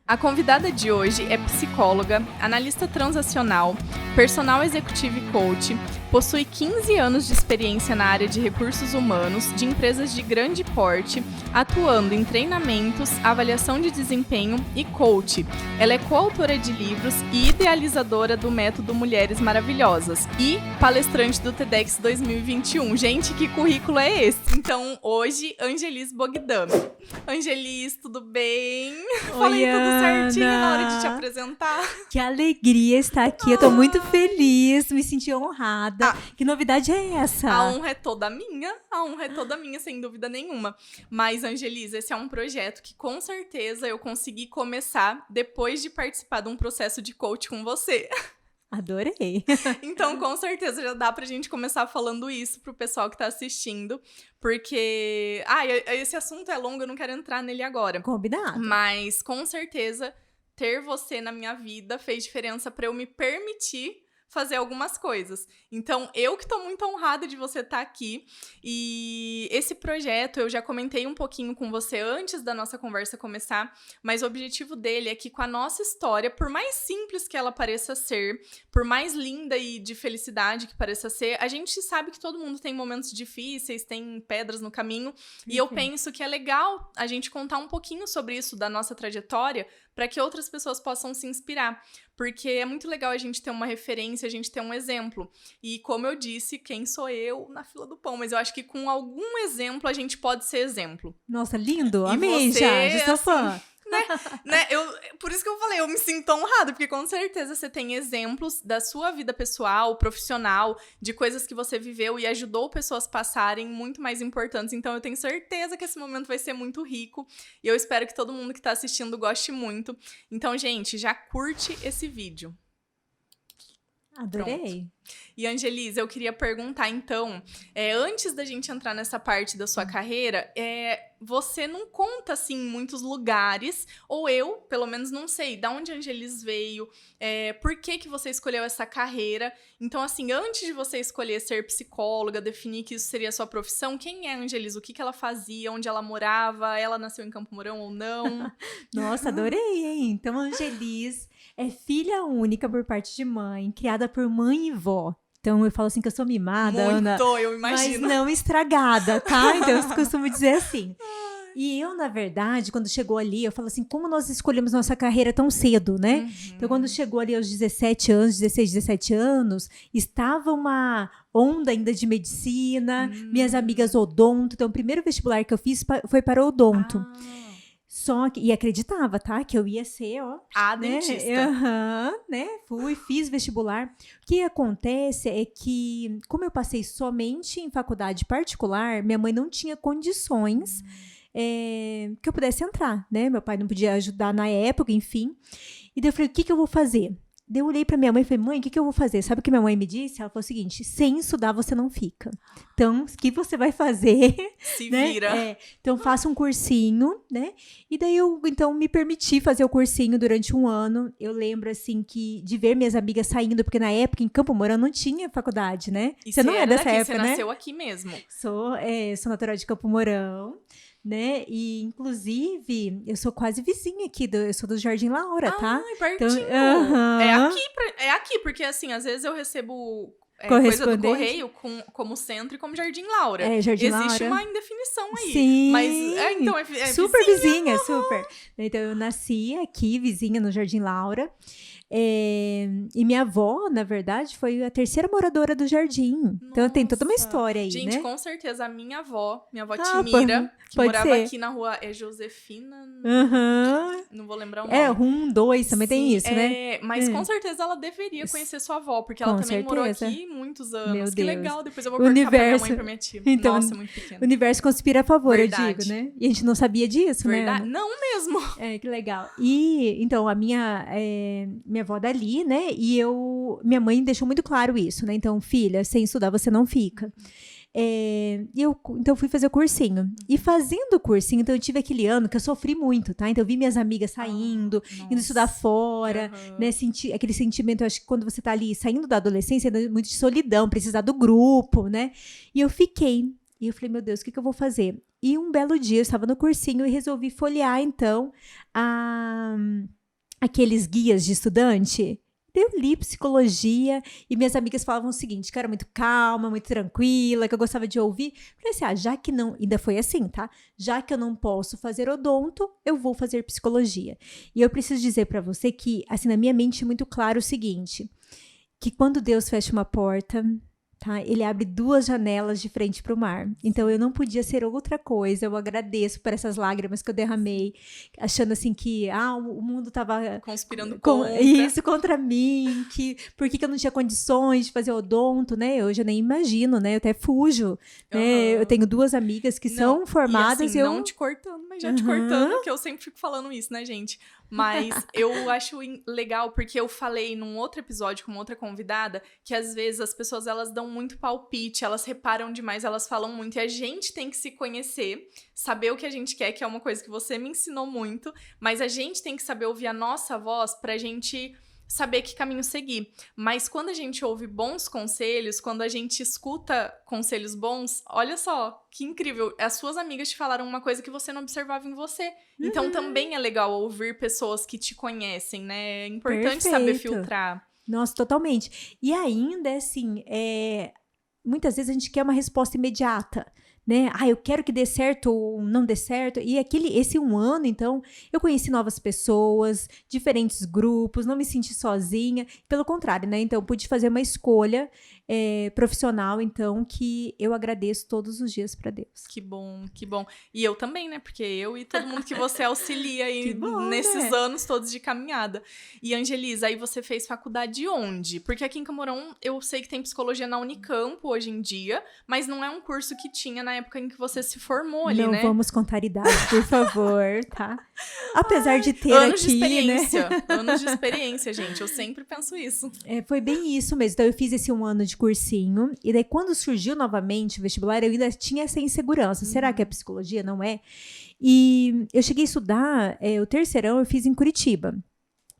A convidada de hoje é psicóloga, analista transacional, personal executive coach, possui 15 anos de experiência na área de recursos humanos de empresas de grande porte, atuando em treinamentos, avaliação de desempenho e coach. Ela é coautora de livros e idealizadora do método Mulheres Maravilhosas e palestrante do TEDx 2021. Gente, que currículo é esse? Então, hoje, Angelis Bogdan. Angelis, tudo bem? Falei tudo certinho na hora de te apresentar. Que alegria estar aqui, eu tô muito feliz, me senti honrada. Que novidade é essa? A honra é toda minha, sem dúvida nenhuma. Mas, Angelis, esse é um projeto que com certeza eu consegui começar depois de participar de um processo de coach com você. Adorei. Então, com certeza, já dá pra gente começar falando isso pro pessoal que tá assistindo, porque... esse assunto é longo, eu não quero entrar nele agora. Combinado. Mas, com certeza, ter você na minha vida fez diferença pra eu me permitir fazer algumas coisas. Então, eu que tô muito honrada de você estar aqui. E esse projeto, eu já comentei um pouquinho com você antes da nossa conversa começar, mas o objetivo dele é que com a nossa história, por mais simples que ela pareça ser, por mais linda e de felicidade que pareça ser, a gente sabe que todo mundo tem momentos difíceis, tem pedras no caminho, e eu penso que é legal a gente contar um pouquinho sobre isso, da nossa trajetória, para que outras pessoas possam se inspirar. Porque é muito legal a gente ter uma referência, a gente ter um exemplo. E como eu disse, quem sou eu na fila do pão? Mas eu acho que com algum exemplo a gente pode ser exemplo. Nossa, lindo! E amei, você, já sou fã. Por isso que eu falei, eu me sinto honrada, porque com certeza você tem exemplos da sua vida pessoal, profissional, de coisas que você viveu e ajudou pessoas a passarem muito mais importantes. Então eu tenho certeza que esse momento vai ser muito rico e eu espero que todo mundo que tá assistindo goste muito. Então, gente, já curte esse vídeo. Adorei. Pronto. E, Angelis, eu queria perguntar, então, antes da gente entrar nessa parte da sua carreira, você não conta, assim, muitos lugares, ou eu, pelo menos, não sei, da onde a Angelis veio, por que você escolheu essa carreira. Então, assim, antes de você escolher ser psicóloga, definir que isso seria a sua profissão, quem é a Angelis? O que ela fazia? Onde ela morava? Ela nasceu em Campo Mourão ou não? Nossa, adorei, hein? Então, a Angelis é filha única por parte de mãe, criada por mãe e vó. Então, eu falo assim que eu sou mimada, Ana, eu imagino. mas não estragada, tá? Então, eu costumo dizer assim. E eu, na verdade, quando chegou ali, eu falo assim, como nós escolhemos nossa carreira tão cedo, né? Uhum. Então, quando chegou ali aos 16, 17 anos, estava uma onda ainda de medicina, minhas amigas odonto. Então, o primeiro vestibular que eu fiz foi para odonto. Só que, e acreditava, tá? Que eu ia ser, dentista. Fiz vestibular. O que acontece é que, como eu passei somente em faculdade particular, minha mãe não tinha condições que eu pudesse entrar, né? Meu pai não podia ajudar na época, enfim. E daí eu falei, o que eu vou fazer? Daí eu olhei pra minha mãe e falei, mãe, o que eu vou fazer? Sabe o que minha mãe me disse? Ela falou o seguinte, sem estudar você não fica. Então, o que você vai fazer? Se né? vira. Então, faça um cursinho, né? E daí eu, então, me permiti fazer o cursinho durante um ano. Eu lembro, assim, de ver minhas amigas saindo, porque na época, em Campo Mourão, não tinha faculdade, né? E você não é dessa época, né? Você né? nasceu aqui mesmo. Sou natural de Campo Mourão. Né? E, inclusive, eu sou quase vizinha aqui, eu sou do Jardim Laura, tá? Pertinho. Então, é aqui, porque, assim, às vezes eu recebo coisa do correio como centro e como Jardim Laura. Jardim Existe Laura. uma indefinição aí. Sim. Mas, então, é super vizinha, super. Então, eu nasci aqui, vizinha, no Jardim Laura. E minha avó, na verdade, foi a terceira moradora do jardim. Nossa. Então tem toda uma história aí, gente, né? Com certeza, a minha avó Timira, que morava aqui na rua Josefina, não vou lembrar o nome. Rum 2, também tem isso, né? Mas com certeza ela deveria conhecer sua avó, porque ela também morou aqui muitos anos. Meu que Deus. Legal, depois eu vou perguntar pra minha mãe e pra minha tia. Então, nossa, muito pequena. O universo conspira a favor, Verdade. eu digo, né? E a gente não sabia disso, Verdade. né? Não mesmo. Que legal. E, então, a minha avó dali, né? E minha mãe deixou muito claro isso, né? Então, filha, sem estudar você não fica. Então, fui fazer o cursinho. E fazendo o cursinho, então, eu tive aquele ano que eu sofri muito, tá? Então, eu vi minhas amigas saindo, indo estudar fora, né? Aquele sentimento, eu acho que quando você tá ali saindo da adolescência, é muito de solidão, precisar do grupo, né? E eu fiquei. E eu falei, meu Deus, o que eu vou fazer? E um belo dia eu estava no cursinho e resolvi folhear, então, aqueles guias de estudante. Eu li psicologia e minhas amigas falavam o seguinte, que eu era muito calma, muito tranquila, que eu gostava de ouvir. Falei assim, já que não, ainda foi assim, tá? Já que eu não posso fazer odonto, eu vou fazer psicologia. E eu preciso dizer pra você que, assim, na minha mente é muito claro o seguinte, que quando Deus fecha uma porta, tá? Ele abre 2 janelas de frente para o mar. Então, eu não podia ser outra coisa. Eu agradeço por essas lágrimas que eu derramei, achando assim que o mundo estava conspirando contra. Isso, contra mim, que por que eu não tinha condições de fazer odonto, né? Hoje eu nem imagino, né? Eu até fujo, né? Eu tenho 2 amigas que são formadas. E assim, não te cortando, mas já te cortando, que eu sempre fico falando isso, né, gente? Mas eu acho legal, porque eu falei num outro episódio com uma outra convidada, que às vezes as pessoas, elas dão muito palpite, elas reparam demais, elas falam muito, e a gente tem que se conhecer, saber o que a gente quer, que é uma coisa que você me ensinou muito, mas a gente tem que saber ouvir a nossa voz pra gente saber que caminho seguir. Mas quando a gente ouve bons conselhos, quando a gente escuta conselhos bons, olha só, que incrível. As suas amigas te falaram uma coisa que você não observava em você. Então também é legal ouvir pessoas que te conhecem, né? É importante saber filtrar. Nossa, totalmente. E ainda, assim, muitas vezes a gente quer uma resposta imediata, né? Eu quero que dê certo ou não dê certo. E esse 1 ano, então, eu conheci novas pessoas, diferentes grupos, não me senti sozinha. Pelo contrário, né? Então, eu pude fazer uma escolha profissional, então, que eu agradeço todos os dias para Deus. Que bom, que bom. E eu também, né? Porque eu e todo mundo que você auxilia aí nesses né? anos todos de caminhada. E, Angelisa, aí você fez faculdade onde? Porque aqui em Camorão, eu sei que tem psicologia na Unicamp hoje em dia, mas não é um curso que tinha na época em que você se formou ali, né? Não vamos contar idade, por favor, tá? Apesar de ter anos aqui, de experiência, né? Anos de experiência, gente. Eu sempre penso isso. Foi bem isso mesmo. Então, eu fiz esse 1 ano de cursinho. E daí, quando surgiu novamente o vestibular, eu ainda tinha essa insegurança. Será que é psicologia? Não é? E eu cheguei a estudar, o terceirão eu fiz em Curitiba.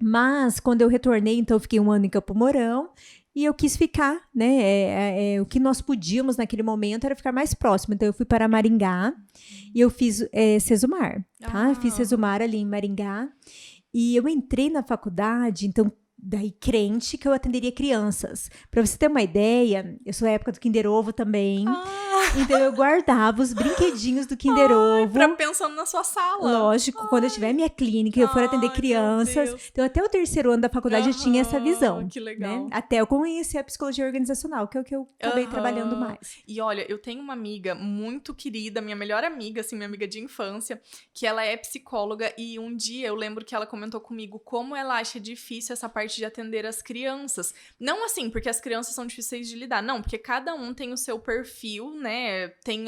Mas, quando eu retornei, então, eu fiquei 1 ano em Campo Mourão. E eu quis ficar, né? O que nós podíamos naquele momento era ficar mais próximo. Então, eu fui para Maringá e eu fiz Sesumar, tá? Eu fiz Sesumar ali em Maringá. E eu entrei na faculdade, então, daí crente que eu atenderia crianças. Pra você ter uma ideia, eu sou da época do Kinder Ovo também. Então eu guardava os brinquedinhos do Kinder Ovo. Pensando na sua sala. Lógico, quando eu tiver minha clínica, eu for atender crianças. Então até o terceiro ano da faculdade eu tinha essa visão. Que legal. Né? Até eu conheci a psicologia organizacional, que é o que eu acabei trabalhando mais. E olha, eu tenho uma amiga muito querida, minha melhor amiga, assim, minha amiga de infância, que ela é psicóloga, e um dia eu lembro que ela comentou comigo como ela acha difícil essa parte de atender as crianças. Não assim, porque as crianças são difíceis de lidar, não, porque cada um tem o seu perfil, né, tem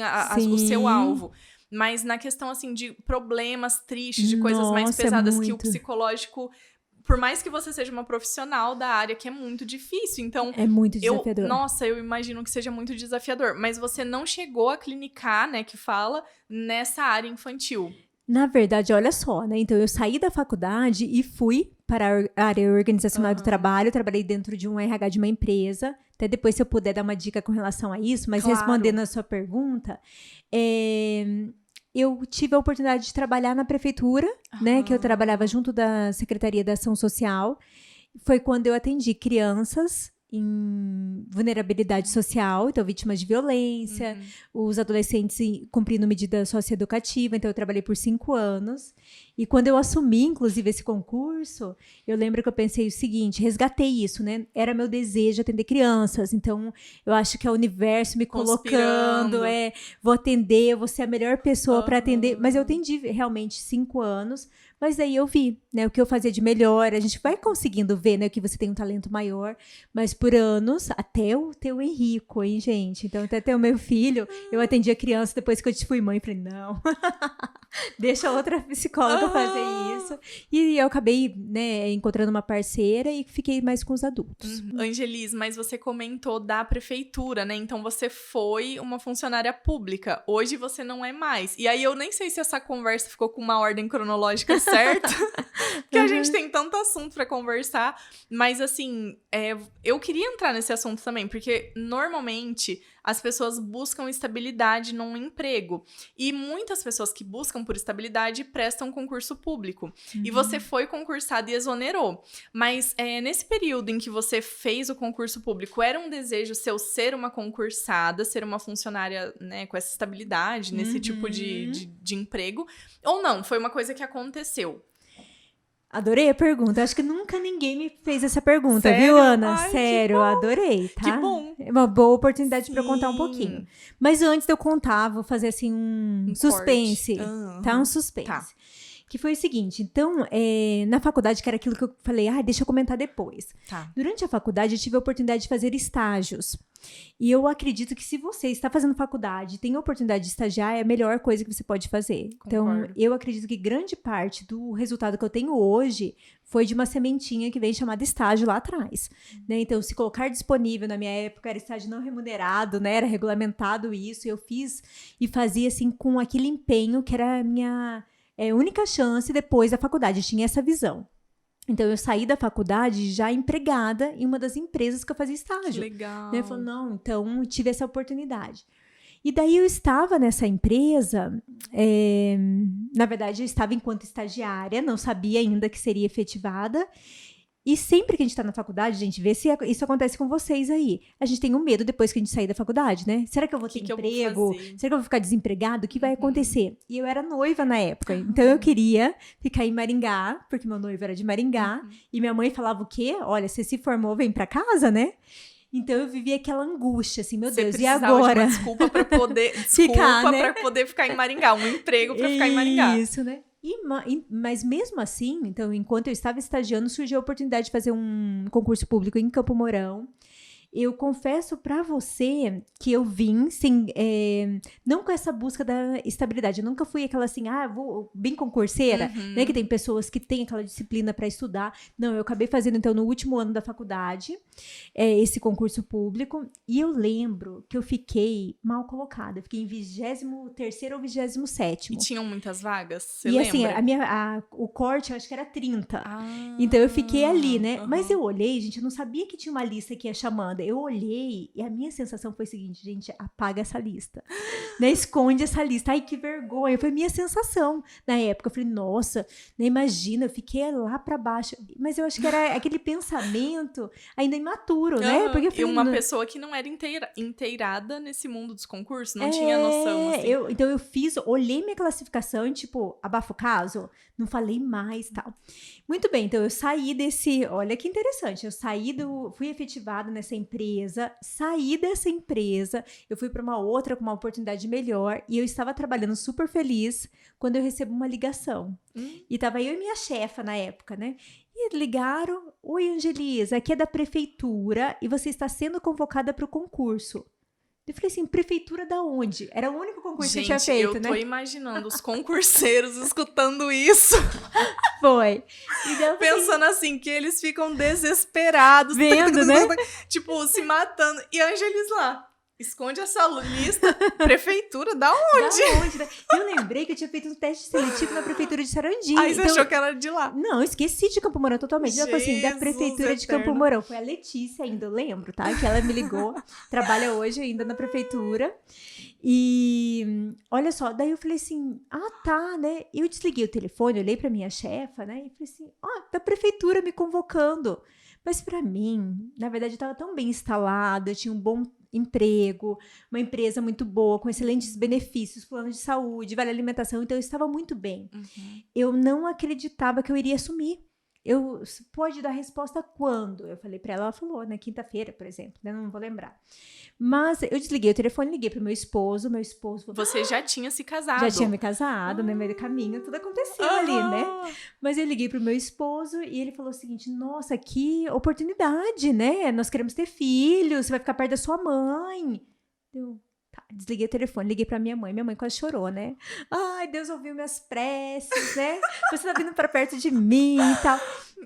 o seu alvo. Mas na questão, assim, de problemas tristes, de coisas mais pesadas que o psicológico... Por mais que você seja uma profissional da área, que é muito difícil. Então, é muito desafiador. Eu imagino que seja muito desafiador. Mas você não chegou a clinicar, né, que fala, nessa área infantil. Na verdade, olha só, né? Então, eu saí da faculdade e fui para a área organizacional do trabalho. Eu trabalhei dentro de um RH de uma empresa. Até depois, se eu puder dar uma dica com relação a isso. Mas respondendo a sua pergunta, eu tive a oportunidade de trabalhar na prefeitura, né? Que eu trabalhava junto da Secretaria da Ação Social. Foi quando eu atendi crianças em vulnerabilidade social, então vítimas de violência, os adolescentes cumprindo medida socioeducativa, então eu trabalhei por 5 anos, e quando eu assumi, inclusive, esse concurso, eu lembro que eu pensei o seguinte, resgatei isso, né, era meu desejo atender crianças, então eu acho que é o universo me colocando, vou atender, vou ser a melhor pessoa para atender, mas eu atendi realmente 5 anos, mas daí eu vi, né, o que eu fazia de melhor, a gente vai conseguindo ver, né, que você tem um talento maior, mas por anos, até o teu Henrico, hein, gente, então até o meu filho, eu atendia criança depois que eu fui mãe, falei, não, deixa outra psicóloga fazer isso. E eu acabei, né, encontrando uma parceira e fiquei mais com os adultos. Angelis, mas você comentou da prefeitura, né? Então você foi uma funcionária pública. Hoje você não é mais. E aí eu nem sei se essa conversa ficou com uma ordem cronológica certa, porque a gente tem tanto assunto pra conversar. Mas assim, eu queria entrar nesse assunto também, porque normalmente as pessoas buscam estabilidade num emprego. E muitas pessoas que buscam por estabilidade prestam concurso público. E você foi concursada e exonerou. Mas nesse período em que você fez o concurso público, era um desejo seu ser uma concursada, ser uma funcionária, né, com essa estabilidade, nesse tipo de emprego? Ou não? Foi uma coisa que aconteceu? Adorei a pergunta. Acho que nunca ninguém me fez essa pergunta, Sério? viu, Ana? Ai, sério, adorei, tá? Que bom. É uma boa oportunidade pra eu contar um Sim. pouquinho. Mas antes de eu contar, vou fazer assim um suspense, corte. tá? Um suspense. Tá. Que foi o seguinte, então, na faculdade, que era aquilo que eu falei, deixa eu comentar depois. Tá. Durante a faculdade, eu tive a oportunidade de fazer estágios. E eu acredito que se você está fazendo faculdade, tem a oportunidade de estagiar, é a melhor coisa que você pode fazer. Concordo. Então, eu acredito que grande parte do resultado que eu tenho hoje foi de uma sementinha que vem chamada estágio lá atrás. Né? Então, se colocar disponível, na minha época, era estágio não remunerado, né? Era regulamentado isso, eu fiz e fazia assim com aquele empenho que era a minha única chance depois da faculdade. Eu tinha essa visão. Então, eu saí da faculdade já empregada em uma das empresas que eu fazia estágio. Que legal. Né? Eu falei, não, então, eu tive essa oportunidade. E daí, eu estava nessa empresa, na verdade, eu estava enquanto estagiária, não sabia ainda que seria efetivada. E sempre que a gente tá na faculdade, gente, vê se isso acontece com vocês aí. A gente tem um medo depois que a gente sair da faculdade, né? Será que eu vou ter emprego? Será que eu vou ficar desempregado? O que vai acontecer? E eu era noiva na época. Então, eu queria ficar em Maringá, porque meu noivo era de Maringá. E minha mãe falava o quê? Olha, você se formou, vem pra casa, né? Então, eu vivia aquela angústia, assim, meu Deus, e agora? De uma desculpa pra poder, pra poder ficar em Maringá. Um emprego pra ficar em Maringá. Isso, né? Mas mesmo assim, então, enquanto eu estava estagiando, surgiu a oportunidade de fazer um concurso público em Campo Mourão. Eu confesso pra você que eu vim sem, não com essa busca da estabilidade. Eu nunca fui aquela assim, vou bem concurseira, né? Que tem pessoas que têm aquela disciplina pra estudar. Não, eu acabei fazendo, então, no último ano da faculdade, esse concurso público. E eu lembro que eu fiquei mal colocada. Eu fiquei em 23º ou 27º. E tinham muitas vagas? Você e lembra? assim, o corte, eu acho que era 30. Então, eu fiquei ali, né? Mas eu olhei, gente, eu não sabia que tinha uma lista que ia chamando. Eu olhei e a minha sensação foi a seguinte, gente, apaga essa lista. Né? Esconde essa lista. Ai, que vergonha. Foi minha sensação na época. Eu falei, nossa, né, imagina, eu fiquei lá pra baixo. Mas eu acho que era aquele pensamento ainda imaturo, né? Porque eu falei, e uma pessoa que não era inteirada nesse mundo dos concursos, não tinha noção, assim. Então eu olhei minha classificação e tipo, abafo o caso, não falei mais, tal. Muito bem, então eu saí olha que interessante, fui efetivada nessa empresa, saí dessa empresa, eu fui para uma outra com uma oportunidade melhor e eu estava trabalhando super feliz quando eu recebo uma ligação. E tava eu e minha chefa na época, né? E ligaram, oi Angelisa, aqui é da prefeitura e você está sendo convocada para o concurso. Eu falei assim, prefeitura da onde? Era o único concurso que eu tinha feito, né? Eu tô imaginando os concurseiros escutando isso. Foi. Pensando assim, que eles ficam desesperados. Vendo, né? Tipo, se matando. E a Angelis lá. Esconde essa lista. Prefeitura, da onde? Da onde, né? Eu lembrei que eu tinha feito um teste seletivo na prefeitura de Sarandi. Aí você achou que era de lá. Não, eu esqueci de Campo Mourão totalmente. Ela falou assim, da prefeitura de Campo Mourão. Foi a Letícia ainda, eu lembro, tá? Que ela me ligou. Trabalha hoje ainda na prefeitura. E olha só, daí eu falei assim, tá, né? Eu desliguei o telefone, olhei pra minha chefa, né? E falei assim, da prefeitura me convocando. Mas pra mim, na verdade, eu tava tão bem instalada, eu tinha um bom emprego, uma empresa muito boa, com excelentes benefícios, plano de saúde, vale alimentação, então eu estava muito bem. Eu não acreditava que eu iria assumir. Pode dar resposta quando? Eu falei pra ela falou, na quinta-feira, por exemplo, né? Não vou lembrar. Mas eu desliguei o telefone, liguei pro meu esposo falou, você já tinha se casado. Já tinha me casado, no meio do caminho, tudo aconteceu ali, né? Mas eu liguei pro meu esposo e ele falou o seguinte, nossa, que oportunidade, né? Nós queremos ter filhos, você vai ficar perto da sua mãe. Tá, desliguei o telefone, liguei pra minha mãe quase chorou, né? Ai, Deus ouviu minhas preces, né? Você tá vindo pra perto de mim e tal.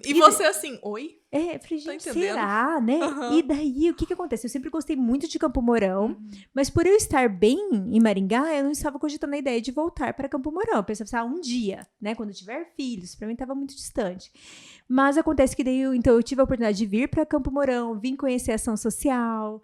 E você assim, oi? Falei, gente, entendendo? será, né? E daí, o que acontece? Eu sempre gostei muito de Campo Mourão, mas por eu estar bem em Maringá, eu não estava cogitando a ideia de voltar para Campo Mourão. Eu pensava, um dia, né? Quando eu tiver filhos, para mim estava muito distante. Mas acontece que daí, então, eu tive a oportunidade de vir para Campo Mourão, vim conhecer a ação social,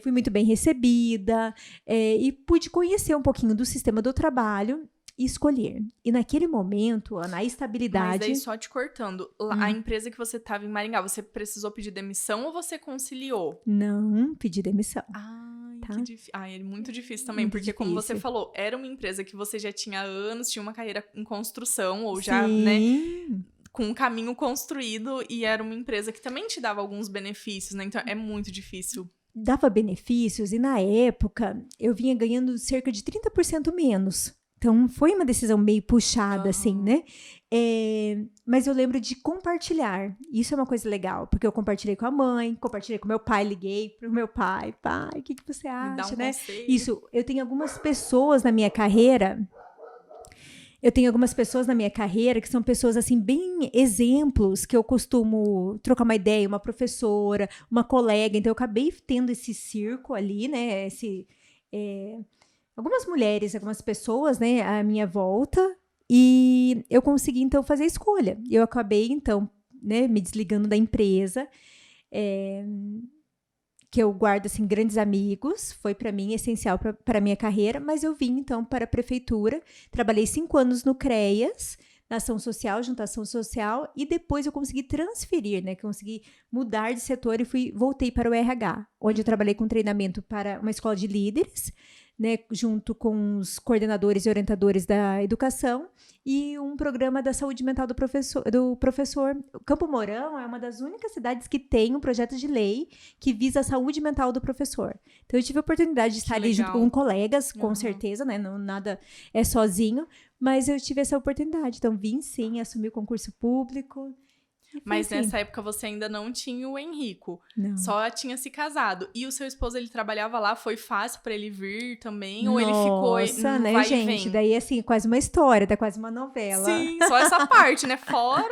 fui muito bem recebida, e pude conhecer um pouquinho do sistema do trabalho e escolher. E naquele momento, Ana, a estabilidade... Mas daí, só te cortando, a empresa que você estava em Maringá, você precisou pedir demissão ou você conciliou? Não, pedi demissão. Ai, tá? que difícil. Ai, é muito difícil também, Muito porque difícil. como você falou, era uma empresa que você já tinha anos, tinha uma carreira em construção, ou Sim. já, né, com um caminho construído, e era uma empresa que também te dava alguns benefícios, né? Então, é muito difícil. Dava benefícios, e na época, eu vinha ganhando cerca de 30% menos. Então, foi uma decisão meio puxada, assim, né? Mas eu lembro de compartilhar. Isso é uma coisa legal, porque eu compartilhei com a mãe, compartilhei com meu pai, liguei pro meu pai. Pai, o que você acha, Me dá um né? conselho. Isso, eu tenho algumas pessoas na minha carreira... que são pessoas, assim, bem exemplos, que eu costumo trocar uma ideia, uma professora, uma colega. Então, eu acabei tendo esse circo ali, né? Algumas mulheres, algumas pessoas, né, à minha volta, e eu consegui, então, fazer a escolha. Eu acabei, então, né, me desligando da empresa, que eu guardo, assim, grandes amigos, foi para mim essencial para a minha carreira, mas eu vim, então, para a prefeitura, trabalhei 5 anos no CREAS, na ação social, junto à ação social, e depois eu consegui transferir, né, consegui mudar de setor e voltei para o RH, onde eu trabalhei com treinamento para uma escola de líderes, né, junto com os coordenadores e orientadores da educação, e um programa da saúde mental do professor. Campo Mourão é uma das únicas cidades que tem um projeto de lei que visa a saúde mental do professor. Então, eu tive a oportunidade de estar ali junto com colegas, com certeza, né? Não, nada é sozinho, mas eu tive essa oportunidade. Então, vim sim, assumi o concurso público. Mas assim. nessa época você ainda não tinha o Henrico. Não. Só tinha se casado. E o seu esposo, ele trabalhava lá? Foi fácil pra ele vir também? Ou ele ficou Nossa, no né, vai gente? e vem? Daí, assim, quase uma história, tá quase uma novela. Sim, só essa parte, né? Fora...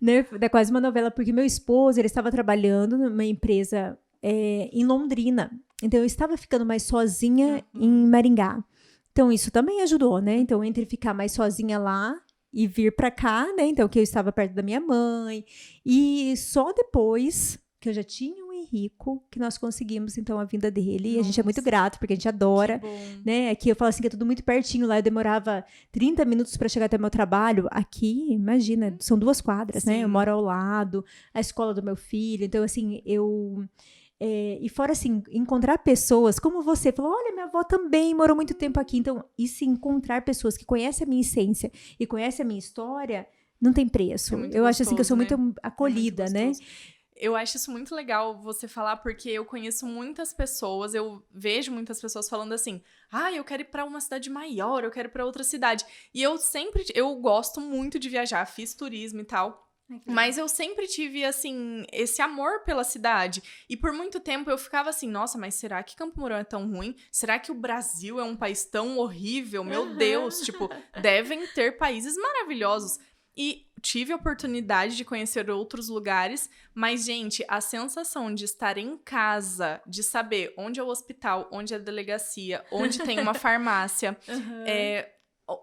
Né? Tá quase uma novela, porque meu esposo, ele estava trabalhando numa empresa em Londrina. Então, eu estava ficando mais sozinha em Maringá. Então, isso também ajudou, né? Então, entre ficar mais sozinha lá e vir pra cá, né? Então, que eu estava perto da minha mãe. E só depois que eu já tinha o Henrico, que nós conseguimos, então, a vinda dele. E a gente é muito grato, porque a gente adora, né? Aqui eu falo assim, que é tudo muito pertinho. Lá eu demorava 30 minutos para chegar até meu trabalho. Aqui, imagina, são 2 quadras, né? Eu moro ao lado, a escola do meu filho. Então, assim, e fora, assim, encontrar pessoas como você, falou, olha, minha avó também morou muito tempo aqui. Então, e se encontrar pessoas que conhecem a minha essência e conhecem a minha história, não tem preço. Eu acho, assim, que eu sou muito acolhida, né? Eu acho isso muito legal você falar, porque eu conheço muitas pessoas, eu vejo muitas pessoas falando assim, eu quero ir pra uma cidade maior, eu quero ir pra outra cidade. E eu gosto muito de viajar, fiz turismo e tal. Mas eu sempre tive, assim, esse amor pela cidade. E por muito tempo eu ficava assim, nossa, mas será que Campo Mourão é tão ruim? Será que o Brasil é um país tão horrível? Meu Deus, tipo, devem ter países maravilhosos. E tive a oportunidade de conhecer outros lugares, mas, gente, a sensação de estar em casa, de saber onde é o hospital, onde é a delegacia, onde tem uma farmácia,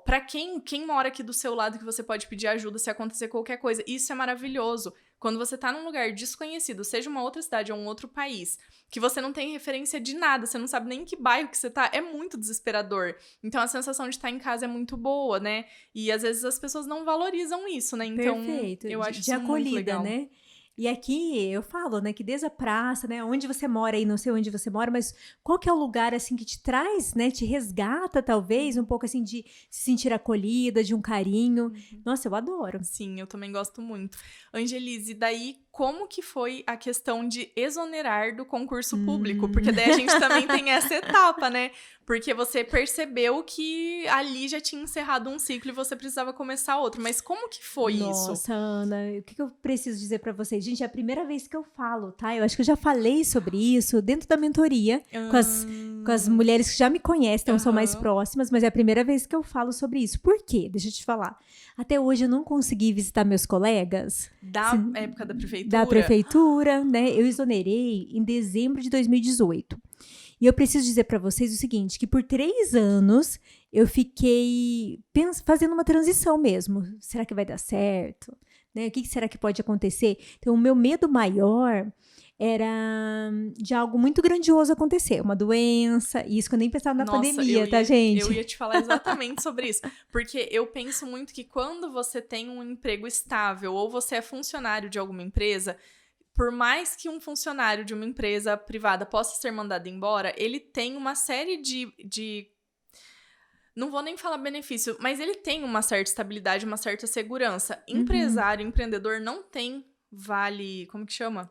pra quem mora aqui do seu lado, que você pode pedir ajuda se acontecer qualquer coisa, isso é maravilhoso. Quando você tá num lugar desconhecido, seja uma outra cidade ou um outro país, que você não tem referência de nada, você não sabe nem em que bairro que você tá, é muito desesperador. Então, a sensação de estar em casa é muito boa, né? E, às vezes, as pessoas não valorizam isso, né? Então, perfeito. eu acho de isso acolhida, muito legal. né? E aqui eu falo, né, que desde a praça, né, onde você mora aí, não sei onde você mora, mas qual que é o lugar, assim, que te traz, né, te resgata, talvez, um pouco, assim, de se sentir acolhida, de um carinho. Nossa, eu adoro. Sim, eu também gosto muito. Angelise, daí, como que foi a questão de exonerar do concurso público? Porque daí a gente também tem essa etapa, né? Porque você percebeu que ali já tinha encerrado um ciclo e você precisava começar outro. Mas como que foi isso? Nossa, Ana, o que eu preciso dizer pra vocês? Gente, é a primeira vez que eu falo, tá? Eu acho que eu já falei sobre isso dentro da mentoria com as mulheres que já me conhecem, então são mais próximas, mas é a primeira vez que eu falo sobre isso. Por quê? Deixa eu te falar. Até hoje eu não consegui visitar meus colegas. Da época da prefeitura? Da prefeitura, né? Eu exonerei em dezembro de 2018. E eu preciso dizer para vocês o seguinte, que por 3 anos eu fiquei fazendo uma transição mesmo. Será que vai dar certo? Né? O que será que pode acontecer? Então, o meu medo maior era de algo muito grandioso acontecer, uma doença, e isso que eu nem pensava na pandemia, tá, gente? Eu ia te falar exatamente sobre isso, porque eu penso muito que quando você tem um emprego estável ou você é funcionário de alguma empresa, por mais que um funcionário de uma empresa privada possa ser mandado embora, ele tem uma série de não vou nem falar benefício, mas ele tem uma certa estabilidade, uma certa segurança. Empresário, empreendedor não tem vale, como que chama?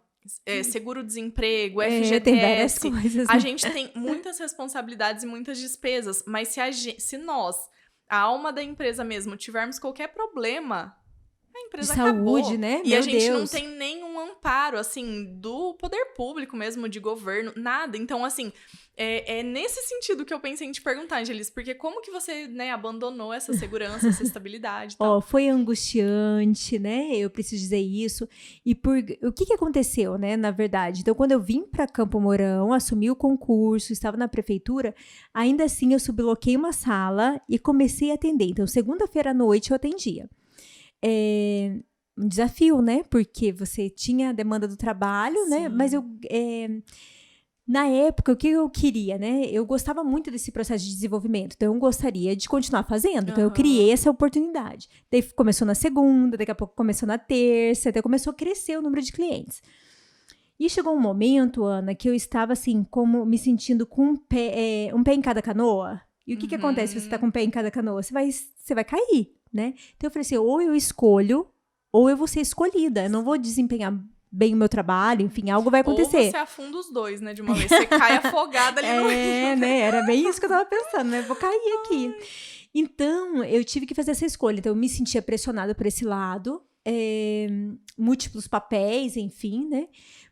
Seguro-desemprego, FGTS. Tem várias coisas, né? A gente tem muitas responsabilidades e muitas despesas, mas se nós, a alma da empresa mesmo, tivermos qualquer problema, a empresa de saúde, acabou. né? E Meu a gente Deus. não tem nenhum amparo, assim, do poder público mesmo, de governo, nada. Então, assim, é nesse sentido que eu pensei em te perguntar, Angelis, porque como que você, né, abandonou essa segurança, essa estabilidade e tal? Foi angustiante, né? Eu preciso dizer isso. E o que aconteceu, né, na verdade? Então, quando eu vim para Campo Mourão, assumi o concurso, estava na prefeitura, ainda assim eu subloquei uma sala e comecei a atender. Então, segunda-feira à noite eu atendia. Um desafio, né? Porque você tinha a demanda do trabalho, Sim. né? Mas na época, o que eu queria, né? Eu gostava muito desse processo de desenvolvimento, então eu gostaria de continuar fazendo. Então eu criei essa oportunidade. Daí começou na segunda, daqui a pouco começou na terça, até começou a crescer o número de clientes. E chegou um momento, Ana, que eu estava assim, como me sentindo com um pé em cada canoa. E o que acontece se você está com um pé em cada canoa? Você vai cair, né? Então eu falei assim, ou eu escolho, ou eu vou ser escolhida. Eu não vou desempenhar bem o meu trabalho, enfim, algo vai acontecer. Ou você afunda os dois, né, de uma vez. Você cai afogada ali no rio. Né? Era bem isso que eu tava pensando, né? Vou cair aqui. Então, eu tive que fazer essa escolha. Então, eu me sentia pressionada por esse lado. Múltiplos papéis, enfim, né?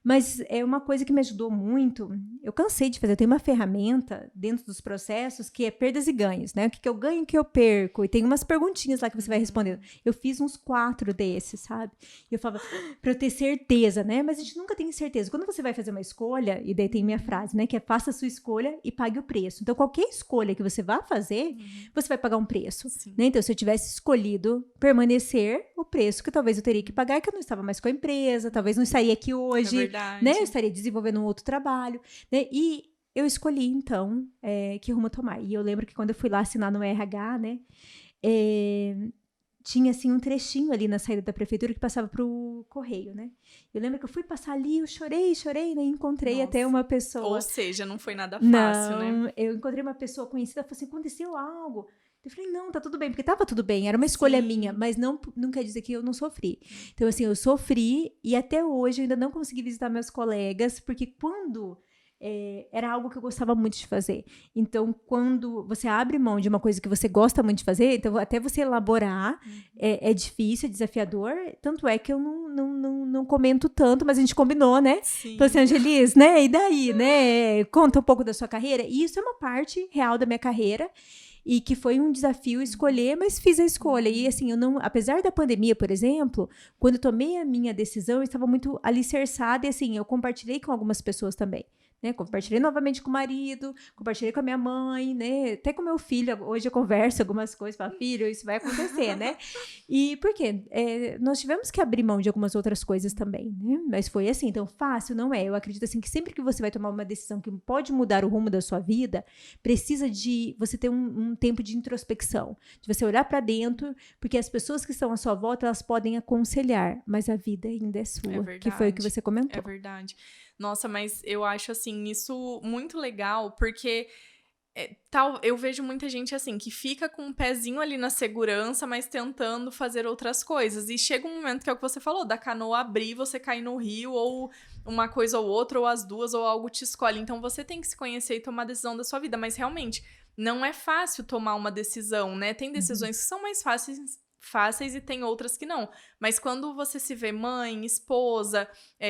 Mas é uma coisa que me ajudou muito. Eu cansei de fazer. Eu tenho uma ferramenta dentro dos processos que é perdas e ganhos, né? O que eu ganho e o que eu perco. E tem umas perguntinhas lá que você vai respondendo. Eu fiz uns 4 desses, sabe? E eu falava, pra eu ter certeza, né? Mas a gente nunca tem certeza. Quando você vai fazer uma escolha, e daí tem minha frase, né? Que é faça a sua escolha e pague o preço. Então, qualquer escolha que você vá fazer, você vai pagar um preço. Né? Então, se eu tivesse escolhido permanecer, o preço que talvez eu teria que pagar é que eu não estava mais com a empresa, talvez não estaria aqui hoje. Né? Eu estaria desenvolvendo um outro trabalho, né? E eu escolhi, então, que rumo tomar. E eu lembro que quando eu fui lá assinar no RH, né? Tinha, assim, um trechinho ali na saída da prefeitura que passava pro correio, né? Eu lembro que eu fui passar ali, eu chorei, né? E encontrei até uma pessoa... Ou seja, não foi nada fácil, né? Eu encontrei uma pessoa conhecida, falou assim, aconteceu algo... Eu falei, não, tá tudo bem, porque tava tudo bem, era uma escolha minha, mas não quer dizer que eu não sofri. Então, assim, eu sofri e até hoje eu ainda não consegui visitar meus colegas, porque quando era algo que eu gostava muito de fazer. Então, quando você abre mão de uma coisa que você gosta muito de fazer, então até você elaborar é difícil, é desafiador, tanto é que eu não comento tanto, mas a gente combinou, né? Sim. Então, assim, Angelis, né? E daí, né? Conta um pouco da sua carreira. E isso é uma parte real da minha carreira. E que foi um desafio escolher, mas fiz a escolha. E assim, apesar da pandemia, por exemplo, quando eu tomei a minha decisão, eu estava muito alicerçada e assim, eu compartilhei com algumas pessoas também. Né? Compartilhei novamente com o marido, compartilhei com a minha mãe, né? Até com o meu filho, hoje eu converso algumas coisas, falo, filho, isso vai acontecer, né? E por quê? Nós tivemos que abrir mão de algumas outras coisas também, né? Mas foi assim, então fácil não é. Eu acredito assim que sempre que você vai tomar uma decisão que pode mudar o rumo da sua vida, precisa de você ter um tempo de introspecção, de você olhar para dentro, porque as pessoas que estão à sua volta, elas podem aconselhar, mas a vida ainda é sua, que foi o que você comentou. É verdade. Nossa, mas eu acho, assim, isso muito legal, porque Eu vejo muita gente assim, que fica com um pezinho ali na segurança, mas tentando fazer outras coisas. E chega um momento que é o que você falou, da canoa abrir, você cair no rio, ou uma coisa ou outra, ou as duas, ou algo te escolhe. Então você tem que se conhecer e tomar a decisão da sua vida. Mas realmente, não é fácil tomar uma decisão, né? Tem decisões que são mais fáceis e tem outras que não. Mas quando você se vê mãe, esposa,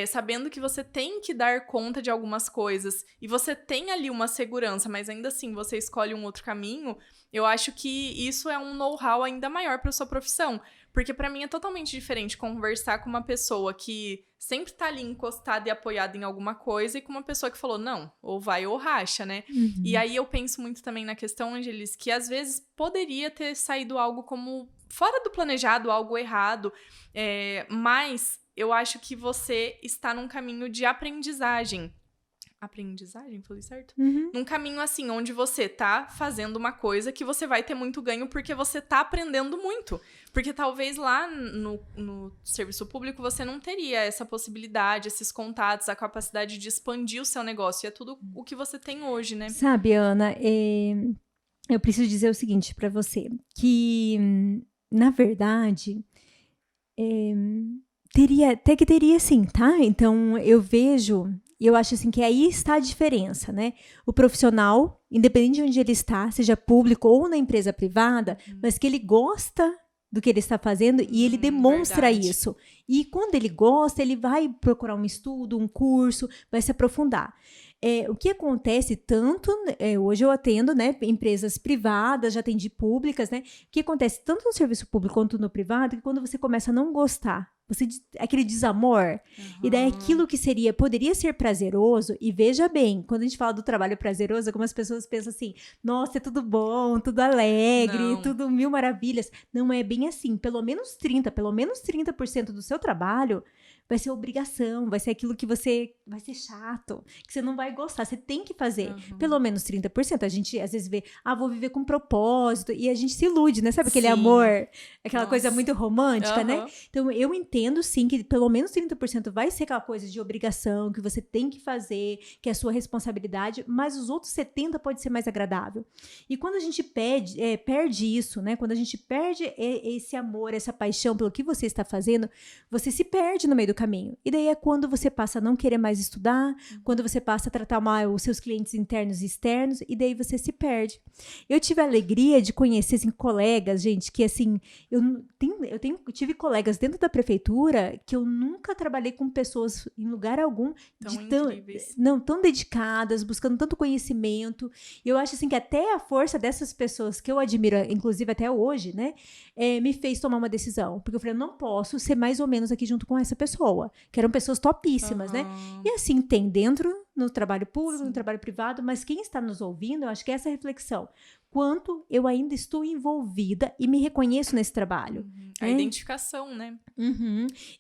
sabendo que você tem que dar conta de algumas coisas e você tem ali uma segurança, mas ainda assim você escolhe um outro caminho, eu acho que isso é um know-how ainda maior para sua profissão. Porque para mim é totalmente diferente conversar com uma pessoa que sempre tá ali encostada e apoiada em alguma coisa e com uma pessoa que falou, não, ou vai ou racha, né? E aí eu penso muito também na questão, Angelis, que às vezes poderia ter saído algo como fora do planejado, algo errado, mas eu acho que você está num caminho de aprendizagem. Aprendizagem? Falei certo? Num caminho assim, onde você tá fazendo uma coisa que você vai ter muito ganho porque você tá aprendendo muito. Porque talvez lá no serviço público você não teria essa possibilidade, esses contatos, a capacidade de expandir o seu negócio. E é tudo o que você tem hoje, né? Sabe, Ana, eu preciso dizer o seguinte pra você, que, na verdade, teria sim, tá? Então, eu acho assim que aí está a diferença, né? O profissional, independente de onde ele está, seja público ou na empresa privada, mas que ele gosta do que ele está fazendo e ele demonstra isso. E quando ele gosta, ele vai procurar um estudo, um curso, vai se aprofundar. O que acontece tanto, hoje eu atendo, né, empresas privadas, já atendi públicas, né? O que acontece tanto no serviço público quanto no privado, que quando você começa a não gostar, aquele desamor, e daí aquilo que poderia ser prazeroso, e veja bem, quando a gente fala do trabalho prazeroso, algumas pessoas pensam assim, nossa, é tudo bom, tudo alegre, tudo mil maravilhas. Não é bem assim, pelo menos 30% do seu trabalho vai ser obrigação, vai ser aquilo que vai ser chato, que você não vai gostar, você tem que fazer, pelo menos 30%. A gente às vezes vê, vou viver com propósito, e a gente se ilude, né? Sabe aquele amor, aquela coisa muito romântica, né? Então eu entendo sim que pelo menos 30% vai ser aquela coisa de obrigação, que você tem que fazer, que é a sua responsabilidade, mas os outros 70% pode ser mais agradável. E quando a gente perde isso, né? Quando a gente perde esse amor, essa paixão pelo que você está fazendo, você se perde no meio do caminho. E daí é quando você passa a não querer mais estudar, quando você passa a tratar mal os seus clientes internos e externos, e daí você se perde. Eu tive a alegria de conhecer assim, colegas, gente, que assim, tive colegas dentro da prefeitura que eu nunca trabalhei com pessoas em lugar algum tão dedicadas, buscando tanto conhecimento. E eu acho assim que até a força dessas pessoas que eu admiro, inclusive até hoje, né, me fez tomar uma decisão. Porque eu falei, eu não posso ser mais ou menos aqui junto com essa pessoa, que eram pessoas topíssimas, né? E assim, tem dentro, no trabalho público, no trabalho privado, mas quem está nos ouvindo, eu acho que é essa reflexão. Quanto eu ainda estou envolvida e me reconheço nesse trabalho. A identificação, né?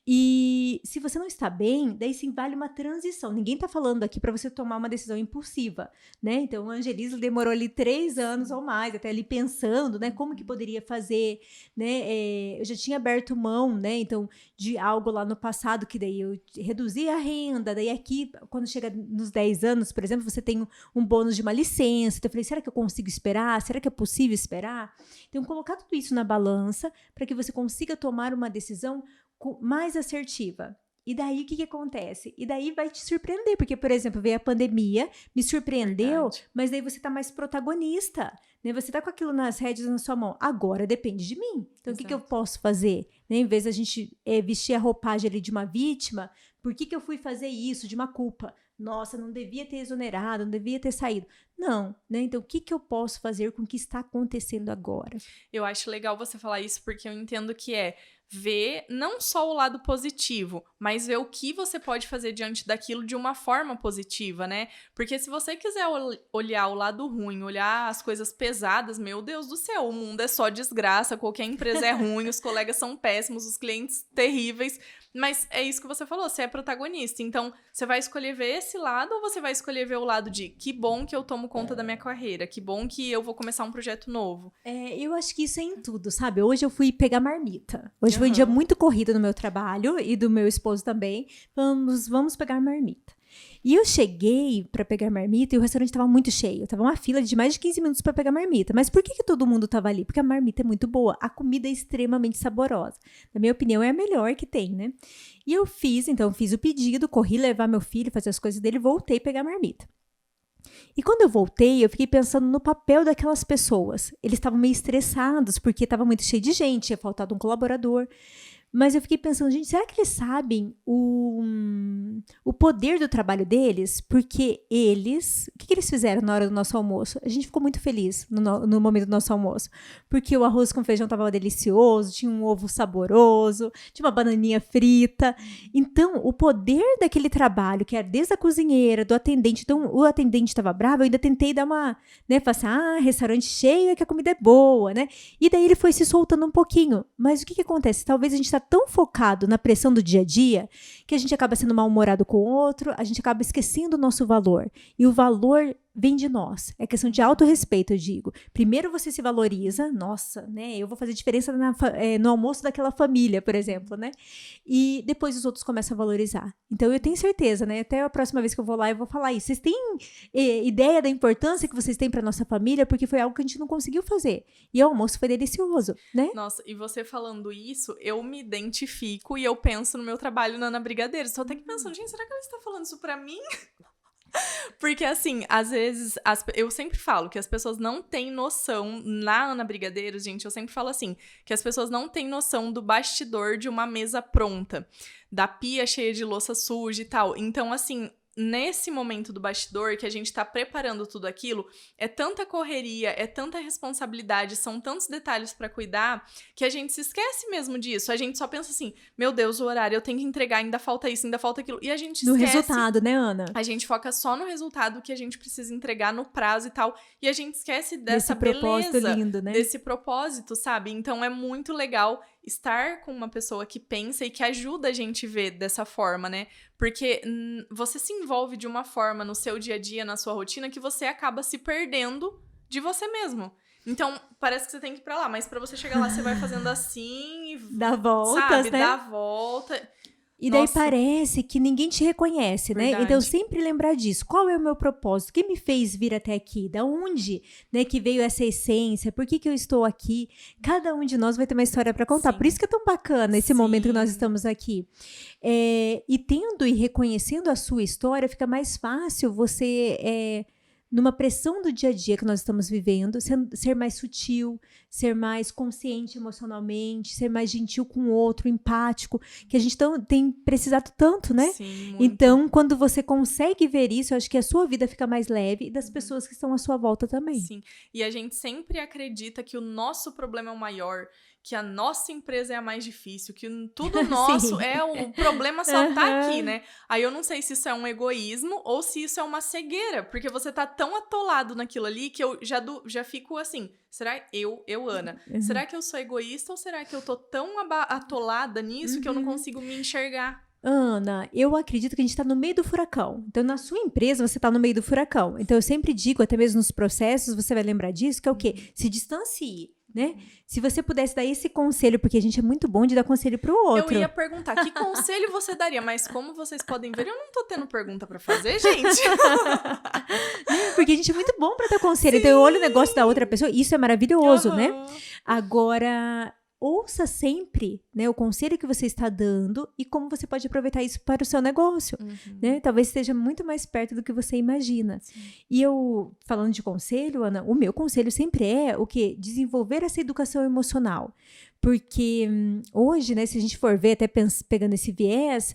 E se você não está bem, daí sim vale uma transição. Ninguém está falando aqui para você tomar uma decisão impulsiva, né? Então, a Angelisa demorou ali 3 anos ou mais, até ali pensando, né? Como que poderia fazer, né? Eu já tinha aberto mão, né? Então, de algo lá no passado, que daí eu reduzi a renda, daí aqui, quando chega nos 10 anos, por exemplo, você tem um bônus de uma licença. Então, eu falei, será que eu consigo esperar? Será que é possível esperar? Então, colocar tudo isso na balança para que você consiga tomar uma decisão mais assertiva. E daí, o que acontece? E daí vai te surpreender, porque, por exemplo, veio a pandemia, me surpreendeu, mas daí você tá mais protagonista, né? Você tá com aquilo nas rédeas na sua mão. Agora depende de mim. Então, o que eu posso fazer? Né? Em vez da gente vestir a roupagem ali de uma vítima, por que eu fui fazer isso, de uma culpa? Nossa, não devia ter exonerado, não devia ter saído. Não, né? Então, o que eu posso fazer com o que está acontecendo agora? Eu acho legal você falar isso, porque eu entendo que ver não só o lado positivo, mas ver o que você pode fazer diante daquilo de uma forma positiva, né? Porque se você quiser olhar o lado ruim, olhar as coisas pesadas, meu Deus do céu, o mundo é só desgraça, qualquer empresa é ruim, os colegas são péssimos, os clientes terríveis, mas é isso que você falou, você é protagonista, então você vai escolher ver esse lado ou você vai escolher ver o lado de que bom que eu tomo conta da minha carreira, que bom que eu vou começar um projeto novo? Eu acho que isso é em tudo, sabe? Hoje eu fui pegar marmita. Hoje foi um dia muito corrido no meu trabalho e do meu esposo também. Vamos pegar marmita. E eu cheguei pra pegar marmita e o restaurante tava muito cheio. Tava uma fila de mais de 15 minutos pra pegar marmita. Mas por que todo mundo tava ali? Porque a marmita é muito boa, a comida é extremamente saborosa. Na minha opinião, é a melhor que tem, né? E eu fiz o pedido, corri levar meu filho, fazer as coisas dele, voltei pegar a marmita. E quando eu voltei, eu fiquei pensando no papel daquelas pessoas. Eles estavam meio estressados, porque estava muito cheio de gente, tinha faltado um colaborador. Mas eu fiquei pensando, gente, será que eles sabem o poder do trabalho deles? Porque eles... O que eles fizeram na hora do nosso almoço? A gente ficou muito feliz no momento do nosso almoço. Porque o arroz com feijão estava delicioso, tinha um ovo saboroso, tinha uma bananinha frita. Então, o poder daquele trabalho, que era desde a cozinheira, do atendente... Então, o atendente estava bravo, eu ainda tentei dar uma... Né, falar assim, restaurante cheio é que a comida é boa, né? E daí ele foi se soltando um pouquinho. Mas o que acontece? Talvez a gente está tão focado na pressão do dia a dia que a gente acaba sendo mal-humorado com o outro, a gente acaba esquecendo o nosso valor. E o valor vem de nós. É questão de autorrespeito, eu digo. Primeiro você se valoriza, nossa, né? Eu vou fazer diferença no almoço daquela família, por exemplo, né? E depois os outros começam a valorizar. Então eu tenho certeza, né? Até a próxima vez que eu vou lá, eu vou falar isso. Vocês têm ideia da importância que vocês têm para nossa família? Porque foi algo que a gente não conseguiu fazer. E o almoço foi delicioso, né? Nossa, e você falando isso, eu me identifico e eu penso no meu trabalho na Ana Brigadeiros. Tô até que pensando, gente, será que ela está falando isso pra mim? Porque, assim, às vezes, eu sempre falo que as pessoas não têm noção, na Ana Brigadeiros, gente, eu sempre falo assim, que as pessoas não têm noção do bastidor de uma mesa pronta, da pia cheia de louça suja e tal. Então, assim, nesse momento do bastidor, que a gente tá preparando tudo aquilo, é tanta correria, é tanta responsabilidade, são tantos detalhes pra cuidar, que a gente se esquece mesmo disso. A gente só pensa assim, meu Deus, o horário, eu tenho que entregar, ainda falta isso, ainda falta aquilo. E a gente esquece... No resultado, né, Ana? A gente foca só no resultado que a gente precisa entregar no prazo e tal. E a gente esquece dessa propósito beleza, lindo, né? desse propósito, sabe? Então é muito legal estar com uma pessoa que pensa e que ajuda a gente a ver dessa forma, né? Porque você se envolve de uma forma no seu dia a dia, na sua rotina, que você acaba se perdendo de você mesmo. Então, parece que você tem que ir pra lá, mas pra você chegar lá, você vai fazendo assim e... Dá voltas, sabe? né? Dá volta... E daí Nossa. Parece que ninguém te reconhece, né? Verdade. Então, sempre lembrar disso. Qual é o meu propósito? O que me fez vir até aqui? Da onde, né, que veio essa essência? Por que eu estou aqui? Cada um de nós vai ter uma história para contar. Sim. Por isso que é tão bacana esse Sim. momento que nós estamos aqui. E tendo e reconhecendo a sua história, fica mais fácil você... numa pressão do dia a dia que nós estamos vivendo, ser mais sutil, ser mais consciente emocionalmente, ser mais gentil com o outro, empático, que a gente tem precisado tanto, né? Sim, muito. Então, quando você consegue ver isso, eu acho que a sua vida fica mais leve e das pessoas que estão à sua volta também. Sim, e a gente sempre acredita que o nosso problema é o maior, que a nossa empresa é a mais difícil, que tudo nosso o problema só tá aqui, né? Aí eu não sei se isso é um egoísmo ou se isso é uma cegueira, porque você tá tão atolado naquilo ali que eu já fico assim, será Ana, será que eu sou egoísta ou será que eu tô tão atolada nisso que eu não consigo me enxergar? Ana, eu acredito que a gente está no meio do furacão. Então, na sua empresa, você está no meio do furacão. Então, eu sempre digo, até mesmo nos processos, você vai lembrar disso, que é o quê? Se distancie, né? Se você pudesse dar esse conselho, porque a gente é muito bom de dar conselho pro outro. Eu ia perguntar, que conselho você daria? Mas como vocês podem ver, eu não tô tendo pergunta pra fazer, gente. Porque a gente é muito bom pra dar conselho. Sim. Então, eu olho o negócio da outra pessoa, isso é maravilhoso, né? Agora... ouça sempre, né, o conselho que você está dando e como você pode aproveitar isso para o seu negócio, né? Talvez esteja muito mais perto do que você imagina. Sim. E eu, falando de conselho, Ana, o meu conselho sempre é o quê? Desenvolver essa educação emocional. Porque hoje, né, se a gente for ver, até pegando esse viés,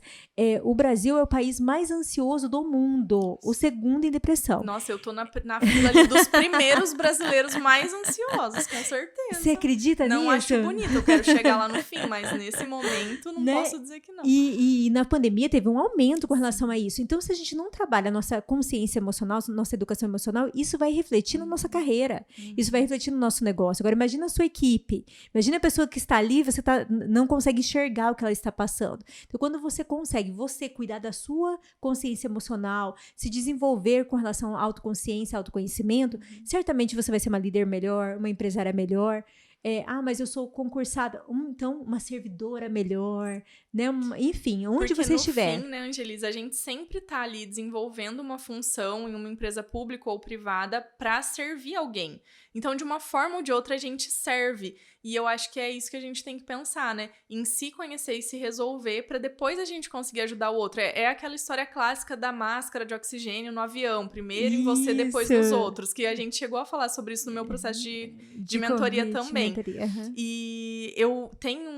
o Brasil é o país mais ansioso do mundo, o segundo em depressão. Nossa, eu tô na fila ali dos primeiros brasileiros mais ansiosos, com certeza. Você acredita nisso? Não acho bonito, eu quero chegar lá no fim, mas nesse momento não posso dizer que não. E na pandemia teve um aumento com relação a isso. Então, se a gente não trabalha a nossa consciência emocional, nossa educação emocional, isso vai refletir na nossa carreira, isso vai refletir no nosso negócio. Agora, imagina a sua equipe, imagina a pessoa que está ali, você não consegue enxergar o que ela está passando. Então, quando você consegue, você cuidar da sua consciência emocional, se desenvolver com relação à autoconsciência, autoconhecimento, certamente você vai ser uma líder melhor, uma empresária melhor. mas eu sou concursada. Então, uma servidora melhor, né? Enfim, onde Porque você estiver. No fim, né, Angelisa, a gente sempre tá ali desenvolvendo uma função em uma empresa pública ou privada para servir alguém. Então, de uma forma ou de outra, a gente serve. E eu acho que é isso que a gente tem que pensar, né? Em se conhecer e se resolver para depois a gente conseguir ajudar o outro. É aquela história clássica da máscara de oxigênio no avião. Primeiro em você, depois nos outros. Que a gente chegou a falar sobre isso no meu processo de mentoria também. E eu tenho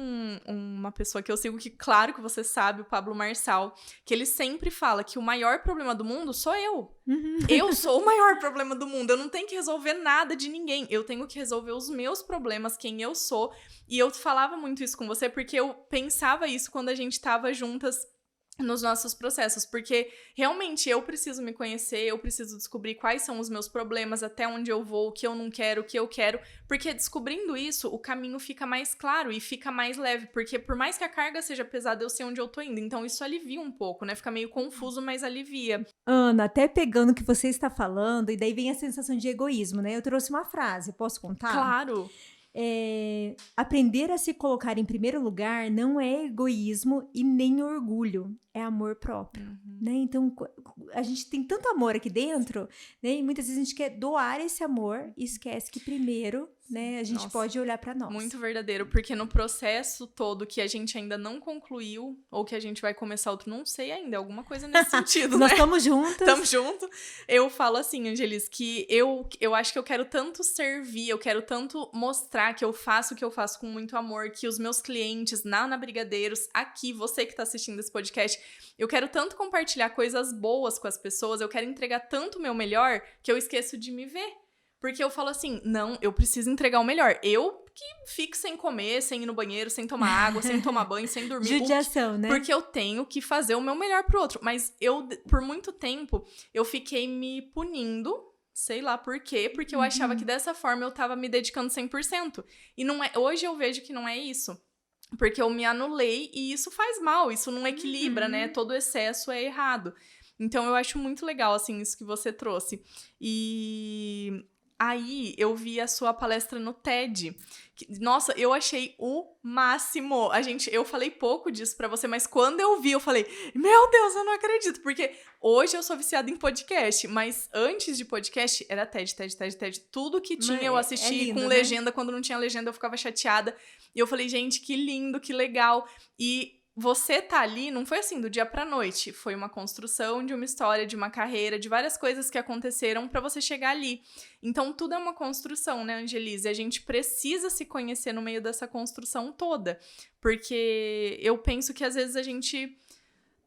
uma pessoa que eu sigo que, claro que você sabe, o Pablo Marçal, que ele sempre fala que o maior problema do mundo sou eu. Eu sou o maior problema do mundo. Eu não tenho que resolver nada de ninguém. Eu tenho que resolver os meus problemas, quem eu sou. E eu falava muito isso com você porque eu pensava isso quando a gente tava juntas nos nossos processos, porque realmente eu preciso me conhecer, eu preciso descobrir quais são os meus problemas, até onde eu vou, o que eu não quero, o que eu quero, porque descobrindo isso, o caminho fica mais claro e fica mais leve, porque por mais que a carga seja pesada, eu sei onde eu tô indo, então isso alivia um pouco, né? Fica meio confuso, mas alivia. Ana, até pegando o que você está falando, e daí vem a sensação de egoísmo, né? Eu trouxe uma frase, posso contar? Claro! Aprender a se colocar em primeiro lugar não é egoísmo e nem orgulho, é amor próprio, né? Então, a gente tem tanto amor aqui dentro, né? E muitas vezes a gente quer doar esse amor e esquece que primeiro, né, a gente pode olhar pra nós. Muito verdadeiro, porque no processo todo que a gente ainda não concluiu, ou que a gente vai começar outro, não sei ainda, alguma coisa nesse sentido, Nós né? estamos juntas. Estamos juntos. Eu falo assim, Angelis, que eu acho que eu quero tanto servir, eu quero tanto mostrar que eu faço o que eu faço com muito amor, que os meus clientes na Brigadeiros, aqui, você que tá assistindo esse podcast, eu quero tanto compartilhar coisas boas com as pessoas, eu quero entregar tanto o meu melhor, que eu esqueço de me ver. Porque eu falo assim, não, eu preciso entregar o melhor. Eu que fico sem comer, sem ir no banheiro, sem tomar água, sem tomar banho, sem dormir. Judiação, né? Porque eu tenho que fazer o meu melhor pro outro. Mas eu, por muito tempo, eu fiquei me punindo, sei lá por quê, porque eu achava que dessa forma eu tava me dedicando 100%. E não é, hoje eu vejo que não é isso. Porque eu me anulei e isso faz mal, isso não equilibra, né? Todo excesso é errado. Então eu acho muito legal, assim, isso que você trouxe. E aí, eu vi a sua palestra no TED. Nossa, eu achei o máximo. Eu falei pouco disso pra você, mas quando eu vi, eu falei, meu Deus, eu não acredito. Porque hoje eu sou viciada em podcast, mas antes de podcast, era TED. Tudo que tinha eu assisti lindo, com legenda. Né? Quando não tinha legenda, eu ficava chateada. E eu falei, gente, que lindo, que legal. E você tá ali, não foi assim do dia pra noite, foi uma construção de uma história, de uma carreira, de várias coisas que aconteceram pra você chegar ali. Então, tudo é uma construção, né, Angelise? A gente precisa se conhecer no meio dessa construção toda, porque eu penso que às vezes a gente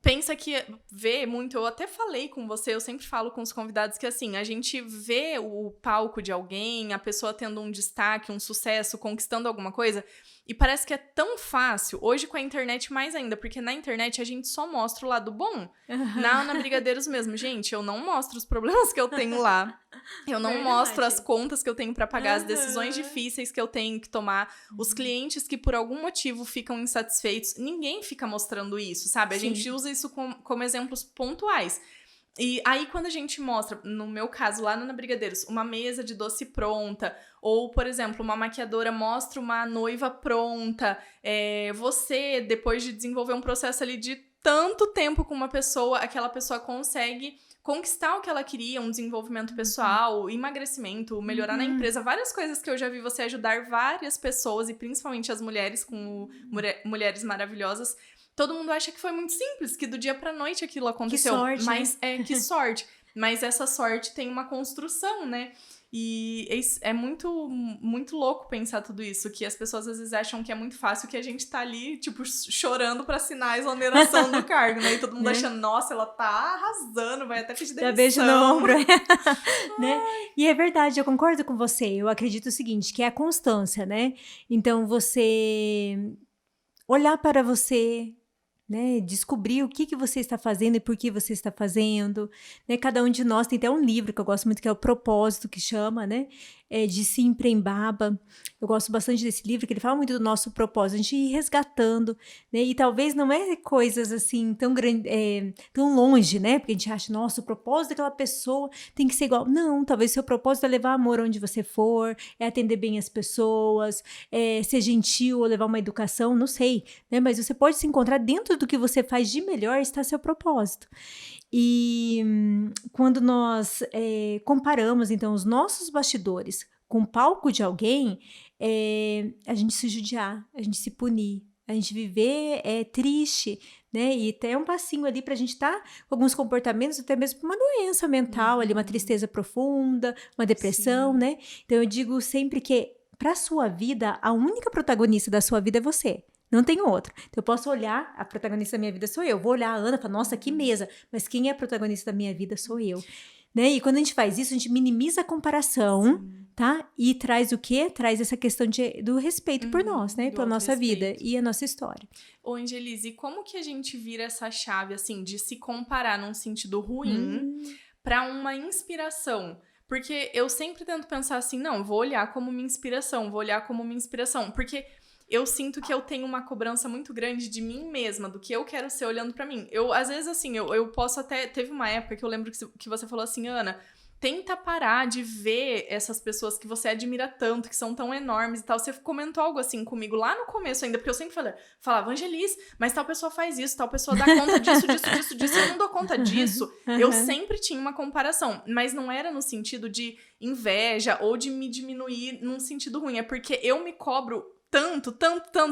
pensa que vê muito, eu até falei com você, eu sempre falo com os convidados que assim, a gente vê o palco de alguém, a pessoa tendo um destaque, um sucesso, conquistando alguma coisa, e parece que é tão fácil, hoje com a internet mais ainda, porque na internet a gente só mostra o lado bom. Na Brigadeiros mesmo, gente, eu não mostro os problemas que eu tenho lá. Eu não mostro as contas que eu tenho pra pagar, as decisões difíceis que eu tenho que tomar, os clientes que por algum motivo ficam insatisfeitos. Ninguém fica mostrando isso, sabe? A gente usa isso como exemplos pontuais. E aí, quando a gente mostra, no meu caso, lá na Brigadeiros, uma mesa de doce pronta, ou, por exemplo, uma maquiadora mostra uma noiva pronta, você, depois de desenvolver um processo ali de tanto tempo com uma pessoa, aquela pessoa consegue conquistar o que ela queria, um desenvolvimento pessoal, emagrecimento, melhorar na empresa, várias coisas que eu já vi você ajudar várias pessoas, e principalmente as mulheres, com Mulheres Maravilhosas. Todo mundo acha que foi muito simples, que do dia pra noite aquilo aconteceu. Que sorte, mas né? Que sorte. Mas essa sorte tem uma construção, né? E é muito, muito louco pensar tudo isso, que as pessoas às vezes acham que é muito fácil, que a gente tá ali, tipo, chorando pra assinar a exoneração do cargo, né? E todo mundo achando, nossa, ela tá arrasando, vai até pedir demissão. Dá beijo no ombro. Né? E é verdade, eu concordo com você. Eu acredito o seguinte, que é a constância, né? Então, você olhar para você, né, descobrir o que você está fazendo e por que você está fazendo, né, cada um de nós tem até um livro que eu gosto muito, que é o Propósito, que chama, né, de Simprembaba. Eu gosto bastante desse livro, que ele fala muito do nosso propósito, a gente ir resgatando, né? E talvez não é coisas assim tão tão longe, né? Porque a gente acha, nossa, o propósito daquela pessoa tem que ser igual. Não, talvez seu propósito é levar amor onde você for, é atender bem as pessoas, é ser gentil ou levar uma educação, não sei, né? Mas você pode se encontrar dentro do que você faz de melhor, está seu propósito. E quando nós comparamos, então, os nossos bastidores com o palco de alguém, a gente se judiar, a gente se punir, a gente viver triste, né? E até um passinho ali pra gente estar com alguns comportamentos, até mesmo uma doença mental ali, uma tristeza profunda, uma depressão, né? Então eu digo sempre que pra sua vida, a única protagonista da sua vida é você. Não tem outro. Então, eu posso olhar, a protagonista da minha vida sou eu. Vou olhar a Ana e falar, nossa, que mesa. Mas quem é a protagonista da minha vida sou eu. Né? E quando a gente faz isso, a gente minimiza a comparação, tá? E traz o quê? Traz essa questão do respeito por nós, né? Pela nossa vida e a nossa história. Ô, Angelise, e como que a gente vira essa chave, assim, de se comparar num sentido ruim pra uma inspiração? Porque eu sempre tento pensar assim, não, vou olhar como minha inspiração, porque eu sinto que eu tenho uma cobrança muito grande de mim mesma, do que eu quero ser olhando pra mim. Às vezes, assim, eu posso até... Teve uma época que eu lembro que você falou assim, Ana, tenta parar de ver essas pessoas que você admira tanto, que são tão enormes e tal. Você comentou algo assim comigo lá no começo ainda, porque eu sempre falava, Angelise, mas tal pessoa faz isso, tal pessoa dá conta disso, eu não dou conta disso. Eu sempre tinha uma comparação, mas não era no sentido de inveja ou de me diminuir num sentido ruim, é porque eu me cobro tanto,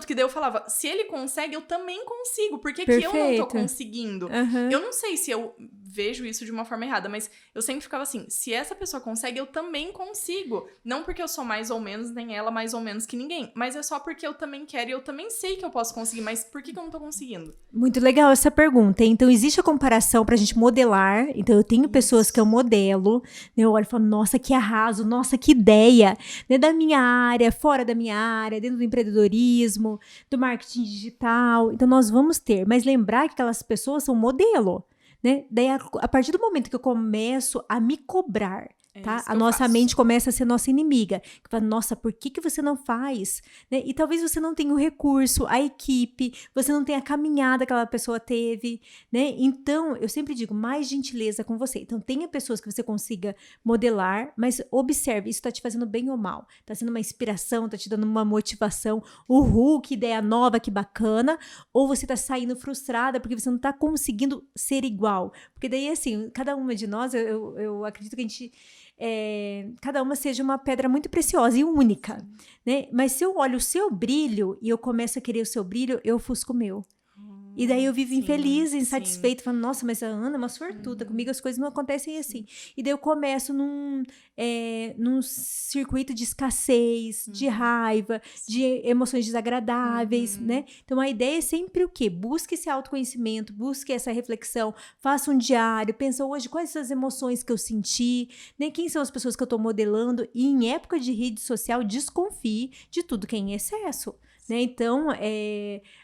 que daí eu falava, se ele consegue, eu também consigo, por que eu não tô conseguindo? Eu não sei se eu vejo isso de uma forma errada, mas eu sempre ficava assim, se essa pessoa consegue, eu também consigo. Não porque eu sou mais ou menos, nem ela mais ou menos que ninguém, mas é só porque eu também quero e eu também sei que eu posso conseguir, mas por que eu não tô conseguindo? Muito legal essa pergunta. Então, existe a comparação pra gente modelar. Então, eu tenho pessoas que eu modelo, né? Eu olho e falo, nossa, que arraso, nossa, que ideia, né? Da minha área, fora da minha área, dentro do empreendedorismo, do marketing digital. Então, nós vamos ter. Mas lembrar que aquelas pessoas são modelo, né? Daí, a partir do momento que eu começo a me cobrar, tá? A nossa mente começa a ser nossa inimiga. Que fala, nossa, por que você não faz? Né? E talvez você não tenha o recurso, a equipe, você não tenha a caminhada que aquela pessoa teve, né? Então, eu sempre digo, mais gentileza com você. Então, tenha pessoas que você consiga modelar, mas observe, isso tá te fazendo bem ou mal. Tá sendo uma inspiração, tá te dando uma motivação. Uhul, que ideia nova, que bacana. Ou você tá saindo frustrada porque você não tá conseguindo ser igual. Porque daí, assim, cada uma de nós, eu acredito que a gente... cada uma seja uma pedra muito preciosa e única, né? Mas se eu olho o seu brilho e eu começo a querer o seu brilho, eu ofusco o meu. E daí eu vivo infeliz, insatisfeita, falando, nossa, mas a Ana é uma sortuda, comigo as coisas não acontecem assim. E daí eu começo num circuito de escassez, de raiva, de emoções desagradáveis, né? Então a ideia é sempre o quê? Busque esse autoconhecimento, busque essa reflexão, faça um diário, pensa hoje quais são as emoções que eu senti, né? Quem são as pessoas que eu tô modelando, e em época de rede social, desconfie de tudo que é em excesso. Né? Então,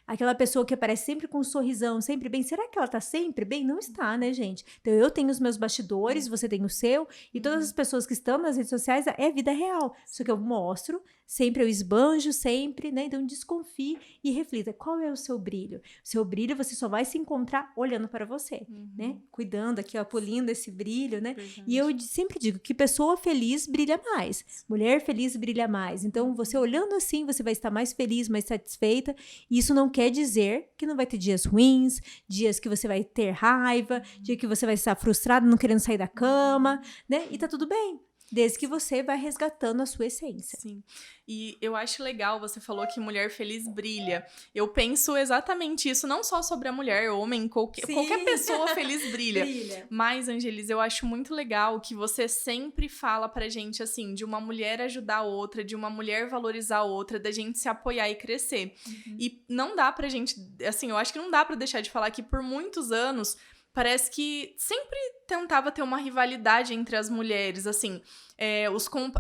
aquela pessoa que aparece sempre com um sorrisão, sempre bem, será que ela tá sempre bem? Não está, né, gente? Então, eu tenho os meus bastidores, você tem o seu, e todas as pessoas que estão nas redes sociais é vida real. Só que eu mostro, sempre eu esbanjo, sempre, né? Então, desconfie e reflita, qual é o seu brilho? O seu brilho você só vai se encontrar olhando para você, né? Cuidando aqui, ó, polindo esse brilho, né? E eu sempre digo que pessoa feliz brilha mais, mulher feliz brilha mais. Então, você olhando assim, você vai estar mais feliz, mais satisfeita, e isso não quer dizer que não vai ter dias ruins, dias que você vai ter raiva, dia que você vai estar frustrado, não querendo sair da cama, né? E tá tudo bem, desde que você vai resgatando a sua essência. Sim, e eu acho legal, você falou que mulher feliz brilha. Eu penso exatamente isso, não só sobre a mulher, homem, qualquer pessoa feliz brilha. Mas, Angelise, eu acho muito legal que você sempre fala pra gente, assim, de uma mulher ajudar a outra, de uma mulher valorizar a outra, da gente se apoiar e crescer. E não dá pra gente, assim, eu acho que não dá pra deixar de falar que por muitos anos parece que sempre tentava ter uma rivalidade entre as mulheres, assim,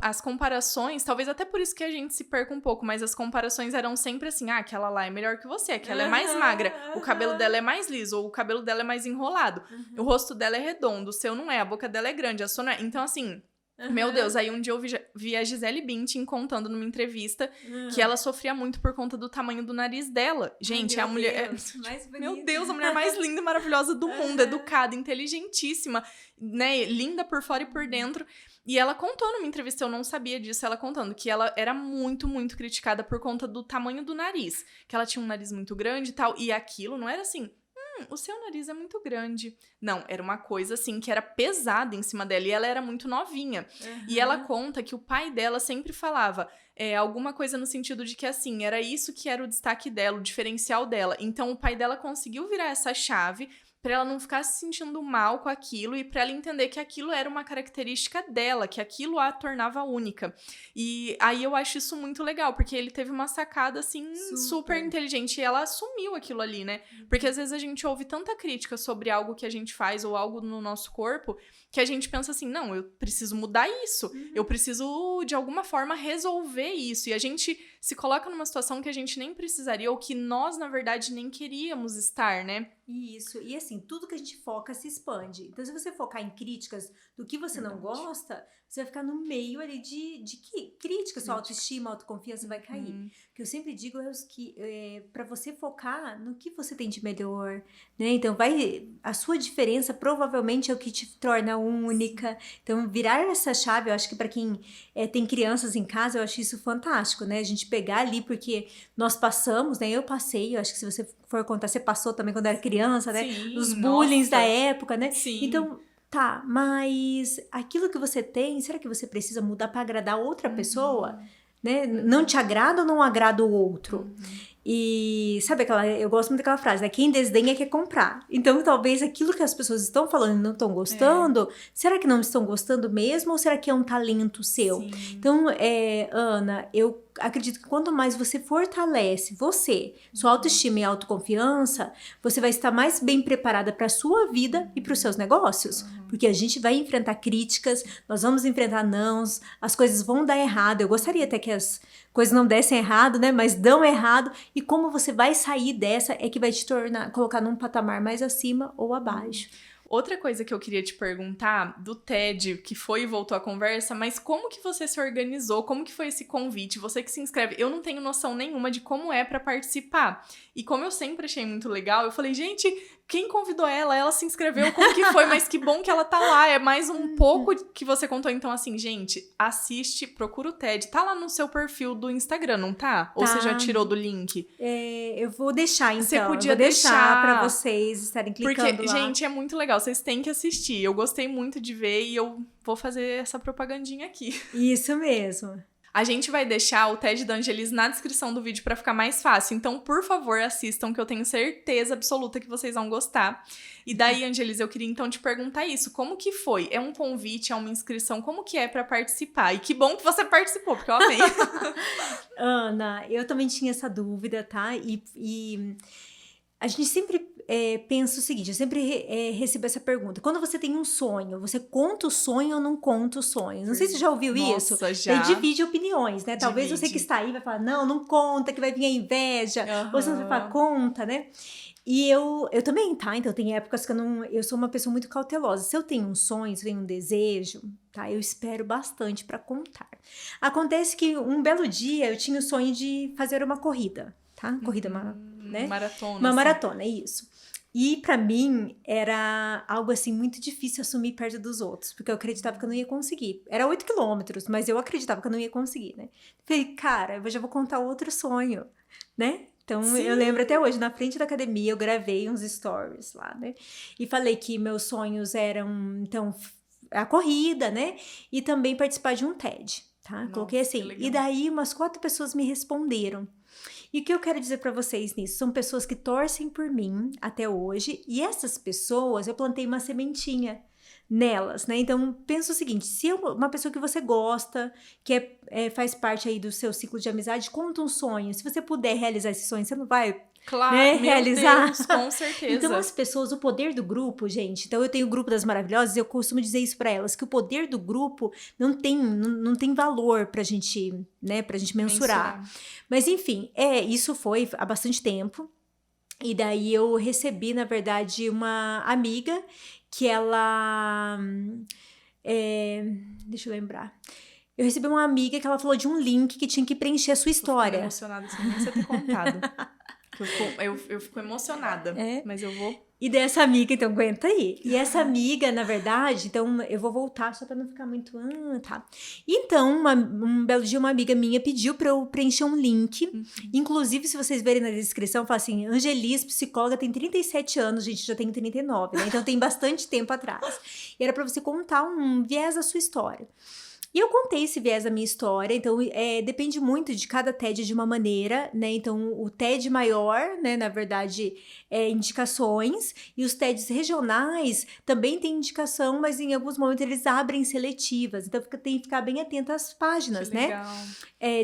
as comparações, talvez até por isso que a gente se perca um pouco, mas as comparações eram sempre assim, aquela lá é melhor que você, aquela é mais magra, o cabelo dela é mais liso, ou o cabelo dela é mais enrolado, o rosto dela é redondo, o seu não é, a boca dela é grande, a sua não é. Então, assim, Meu Deus, aí um dia eu vi a Gisele Bündchen contando numa entrevista que ela sofria muito por conta do tamanho do nariz dela. Gente, a mulher... Meu Deus, a mulher mais linda e maravilhosa do mundo, educada, inteligentíssima, né, linda por fora e por dentro. E ela contou numa entrevista, eu não sabia disso, ela contando que ela era muito, muito criticada por conta do tamanho do nariz. Que ela tinha um nariz muito grande e tal, e aquilo não era assim... o seu nariz é muito grande. Não, era uma coisa assim que era pesada em cima dela e ela era muito novinha. E ela conta que o pai dela sempre falava alguma coisa no sentido de que assim, era isso que era o destaque dela, o diferencial dela. Então o pai dela conseguiu virar essa chave pra ela não ficar se sentindo mal com aquilo e pra ela entender que aquilo era uma característica dela, que aquilo a tornava única. E aí eu acho isso muito legal, porque ele teve uma sacada, assim, super inteligente e ela assumiu aquilo ali, né? Porque às vezes a gente ouve tanta crítica sobre algo que a gente faz ou algo no nosso corpo que a gente pensa assim, não, eu preciso mudar isso, eu preciso de alguma forma resolver isso. E a gente se coloca numa situação que a gente nem precisaria ou que nós, na verdade, nem queríamos estar, né? Isso, e assim, tudo que a gente foca se expande. Então, se você focar em críticas do que você não gosta, você vai ficar no meio ali de críticas, sua autoestima, autoconfiança vai cair. O que eu sempre digo pra você focar no que você tem de melhor, né? Então, a sua diferença provavelmente é o que te torna única. Então, virar essa chave, eu acho que pra quem tem crianças em casa, eu acho isso fantástico, né? A gente pegar ali, porque nós passamos, né? Eu passei, eu acho que se você for contar, você passou também quando era criança, né? Sim, Os bullying nossa. da época, né? Sim. Então, tá, mas aquilo que você tem, será que você precisa mudar pra agradar outra pessoa? Né? Não te agrada ou não agrada o outro? E sabe eu gosto muito daquela frase, né? Quem desdenha quer comprar. Então, talvez aquilo que as pessoas estão falando e não estão gostando, será que não estão gostando mesmo ou será que é um talento seu? Sim. Então, Ana, eu acredito que quanto mais você fortalece sua autoestima e autoconfiança, você vai estar mais bem preparada para a sua vida e para os seus negócios. Porque a gente vai enfrentar críticas, nós vamos enfrentar nãos, as coisas vão dar errado. Eu gostaria até que as coisas não dessem errado, né? Mas dão errado. E como você vai sair dessa é que vai te colocar num patamar mais acima ou abaixo. Outra coisa que eu queria te perguntar, do TED, que foi e voltou a conversa, mas como que você se organizou? Como que foi esse convite? Você que se inscreve, eu não tenho noção nenhuma de como é pra participar. E como eu sempre achei muito legal, eu falei, gente, quem convidou ela? Ela se inscreveu, como que foi? Mas que bom que ela tá lá, é mais um pouco que você contou. Então, assim, gente, assiste, procura o TED. Tá lá no seu perfil do Instagram, não tá? Ou você já tirou do link? Eu vou deixar, então. Você podia eu vou deixar pra deixar vocês estarem clicando porque, lá. gente, é muito legal. Vocês têm que assistir. Eu gostei muito de ver e eu vou fazer essa propagandinha aqui. Isso mesmo. A gente vai deixar o TED da Angelise na descrição do vídeo pra ficar mais fácil. Então, por favor, assistam, que eu tenho certeza absoluta que vocês vão gostar. E daí, Angelise, eu queria então te perguntar isso. Como que foi? É um convite, é uma inscrição? Como que é pra participar? E que bom que você participou, porque eu amei. Ana, eu também tinha essa dúvida, tá? E a gente sempre pensa o seguinte, eu sempre recebo essa pergunta. Quando você tem um sonho, você conta o sonho ou não conta o sonho? Não sei se você já ouviu isso. Nossa, já. Daí divide opiniões, né? Talvez você que está aí vai falar, não conta, que vai vir a inveja. Ou você vai falar, conta, né? E eu também, tá? Então tem épocas que eu sou uma pessoa muito cautelosa. Se eu tenho um sonho, se eu tenho um desejo, tá? Eu espero bastante pra contar. Acontece que um belo dia eu tinha o sonho de fazer uma corrida, tá? Corrida, né? Maratona. Uma maratona, isso. E pra mim era algo assim muito difícil assumir perto dos outros, porque eu acreditava que eu não ia conseguir. Era 8 quilômetros, mas eu acreditava que eu não ia conseguir, né? Falei, cara, eu já vou contar outro sonho, né? Então, eu lembro até hoje, na frente da academia, eu gravei uns stories lá, né? E falei que meus sonhos eram, então, a corrida, né? E também participar de um TED, tá? Nossa, coloquei assim. E daí, umas 4 pessoas me responderam. E o que eu quero dizer pra vocês nisso? São pessoas que torcem por mim até hoje. E essas pessoas, eu plantei uma sementinha nelas, né? Então, pensa o seguinte, se uma pessoa que você gosta, que faz parte aí do seu ciclo de amizade, conta um sonho. Se você puder realizar esse sonho, você não vai... Claro, né, meu realizar. Deus, com certeza. Então as pessoas, o poder do grupo, gente, então eu tenho o grupo das maravilhosas e eu costumo dizer isso pra elas, que o poder do grupo não tem valor pra gente, né, pra gente mensurar. Mas enfim, isso foi há bastante tempo. E daí eu recebi, na verdade, uma amiga que ela Deixa eu lembrar. Eu recebi uma amiga que ela falou de um link que tinha que preencher a sua história. Eu fico emocionada sem nem você ter contado. Eu fico emocionada, mas eu vou... E dessa amiga, então, aguenta aí. E essa amiga, na verdade, então, eu vou voltar só pra não ficar muito... tá. Então, um belo dia, uma amiga minha pediu pra eu preencher um link. Inclusive, se vocês verem na descrição, fala assim, Angelis, psicóloga, tem 37 anos, gente, já tem 39, né? Então, tem bastante tempo atrás. E era pra você contar um viés da sua história. E eu contei esse viés da minha história, então depende muito de cada TED de uma maneira, né? Então, o TED maior, né, na verdade, indicações, e os TEDs regionais também têm indicação, mas em alguns momentos eles abrem seletivas, então tem que ficar bem atento às páginas, né,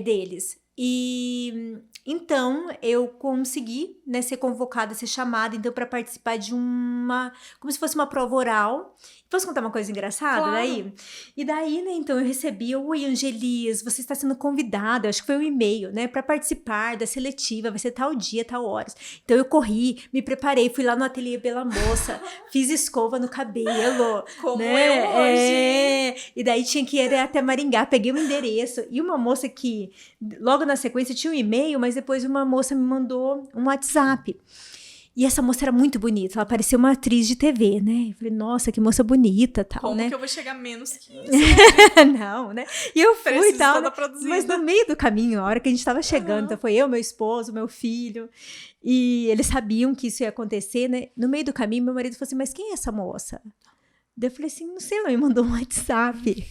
deles. E então eu consegui, né, ser convocada, ser chamada, então, para participar de como se fosse uma prova oral. Posso contar uma coisa engraçada daí? E daí, né, então eu recebi, oi, Angelis, você está sendo convidada, acho que foi um e-mail, né, para participar da seletiva, vai ser tal dia, tal horas. Então eu corri, me preparei, fui lá no ateliê Bela Moça, fiz escova no cabelo. Como né? eu hoje. E daí tinha que ir até Maringá, peguei o endereço. E uma moça que, logo na sequência, tinha um e-mail, mas depois uma moça me mandou um WhatsApp. E essa moça era muito bonita, ela parecia uma atriz de TV, né? Eu falei, nossa, que moça bonita, tal, Como né? que eu vou chegar menos que isso? Não, né? E eu fui e tal, né? Mas no meio do caminho, a hora que a gente tava chegando, então foi eu, meu esposo, meu filho, e eles sabiam que isso ia acontecer, né? No meio do caminho, meu marido falou assim, mas quem é essa moça? Daí eu falei assim, não sei, ela me mandou um WhatsApp.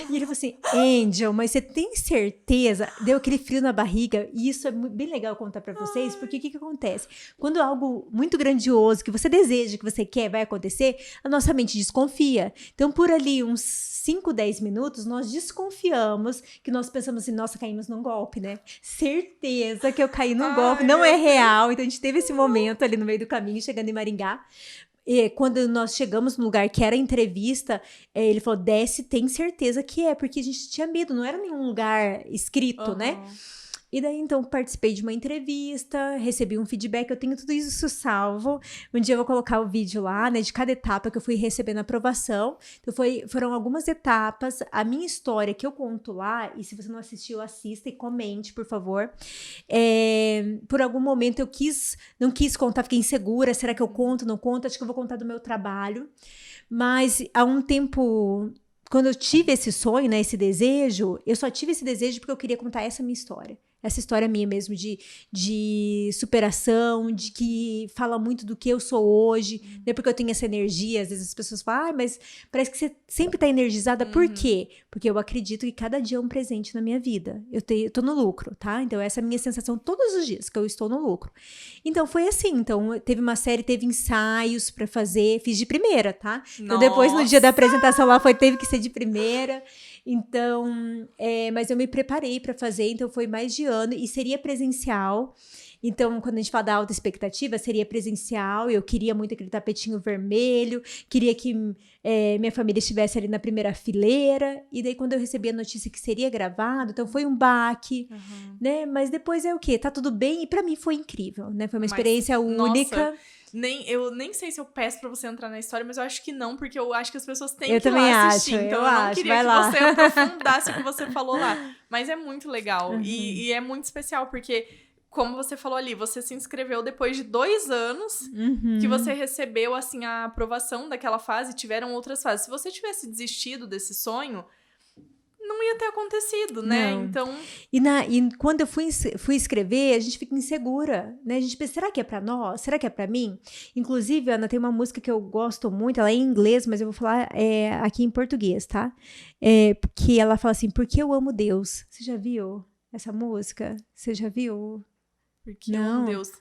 E ele falou assim, Angel, mas você tem certeza? Deu aquele frio na barriga, e isso é bem legal contar pra vocês, porque o que acontece? Quando algo muito grandioso, que você deseja, que você quer, vai acontecer, a nossa mente desconfia. Então, por ali, uns 5, 10 minutos, nós desconfiamos, que nós pensamos assim, nossa, caímos num golpe, né? Certeza que eu caí num golpe, não é real. Então, a gente teve esse momento ali no meio do caminho, chegando em Maringá. E quando nós chegamos no lugar que era entrevista, ele falou, desce, tem certeza que é, porque a gente tinha medo, não era nenhum lugar escrito, né? E daí, então, participei de uma entrevista, recebi um feedback, eu tenho tudo isso salvo. Um dia eu vou colocar o vídeo lá, né, de cada etapa que eu fui recebendo aprovação. Então, foram algumas etapas. A minha história que eu conto lá, e se você não assistiu, assista e comente, por favor. Por algum momento eu não quis contar, fiquei insegura, será que eu conto, não conto? Acho que eu vou contar do meu trabalho. Mas, há um tempo... Quando eu tive esse sonho, né, esse desejo, eu só tive esse desejo porque eu queria contar essa minha história. Essa história minha mesmo de superação, de que fala muito do que eu sou hoje, né? Porque eu tenho essa energia, às vezes as pessoas falam, mas parece que você sempre tá energizada. Por quê? Porque eu acredito que cada dia é um presente na minha vida. Eu tô no lucro, tá? Então essa é a minha sensação todos os dias, que eu estou no lucro. Então foi assim, então teve uma série, teve ensaios pra fazer, fiz de primeira, tá? Então depois no dia da apresentação lá teve que ser de primeira. Então, mas eu me preparei para fazer, então foi mais de ano e seria presencial. Então, quando a gente fala da alta expectativa, seria presencial. Eu queria muito aquele tapetinho vermelho, queria que minha família estivesse ali na primeira fileira. E daí, quando eu recebi a notícia que seria gravado, então foi um baque, né? Mas depois é o quê? Tá tudo bem? E para mim foi incrível, né? Foi uma experiência única. Nossa. Eu nem sei se eu peço pra você entrar na história, mas eu acho que não, porque eu acho que as pessoas têm que ir lá assistir. Então eu não queria que você aprofundasse o que você falou lá. Mas é muito legal. E é muito especial, porque, como você falou ali, você se inscreveu depois de 2 anos que você recebeu, assim, a aprovação daquela fase, tiveram outras fases. Se você tivesse desistido desse sonho, não ia ter acontecido, né? Não. Então... E quando eu fui escrever, a gente fica insegura, né? A gente pensa, será que é pra nós? Será que é pra mim? Inclusive, Ana, tem uma música que eu gosto muito, ela é em inglês, mas eu vou falar aqui em português, tá? Que ela fala assim, porque eu amo Deus. Você já viu essa música? Você já viu? Porque eu amo Deus.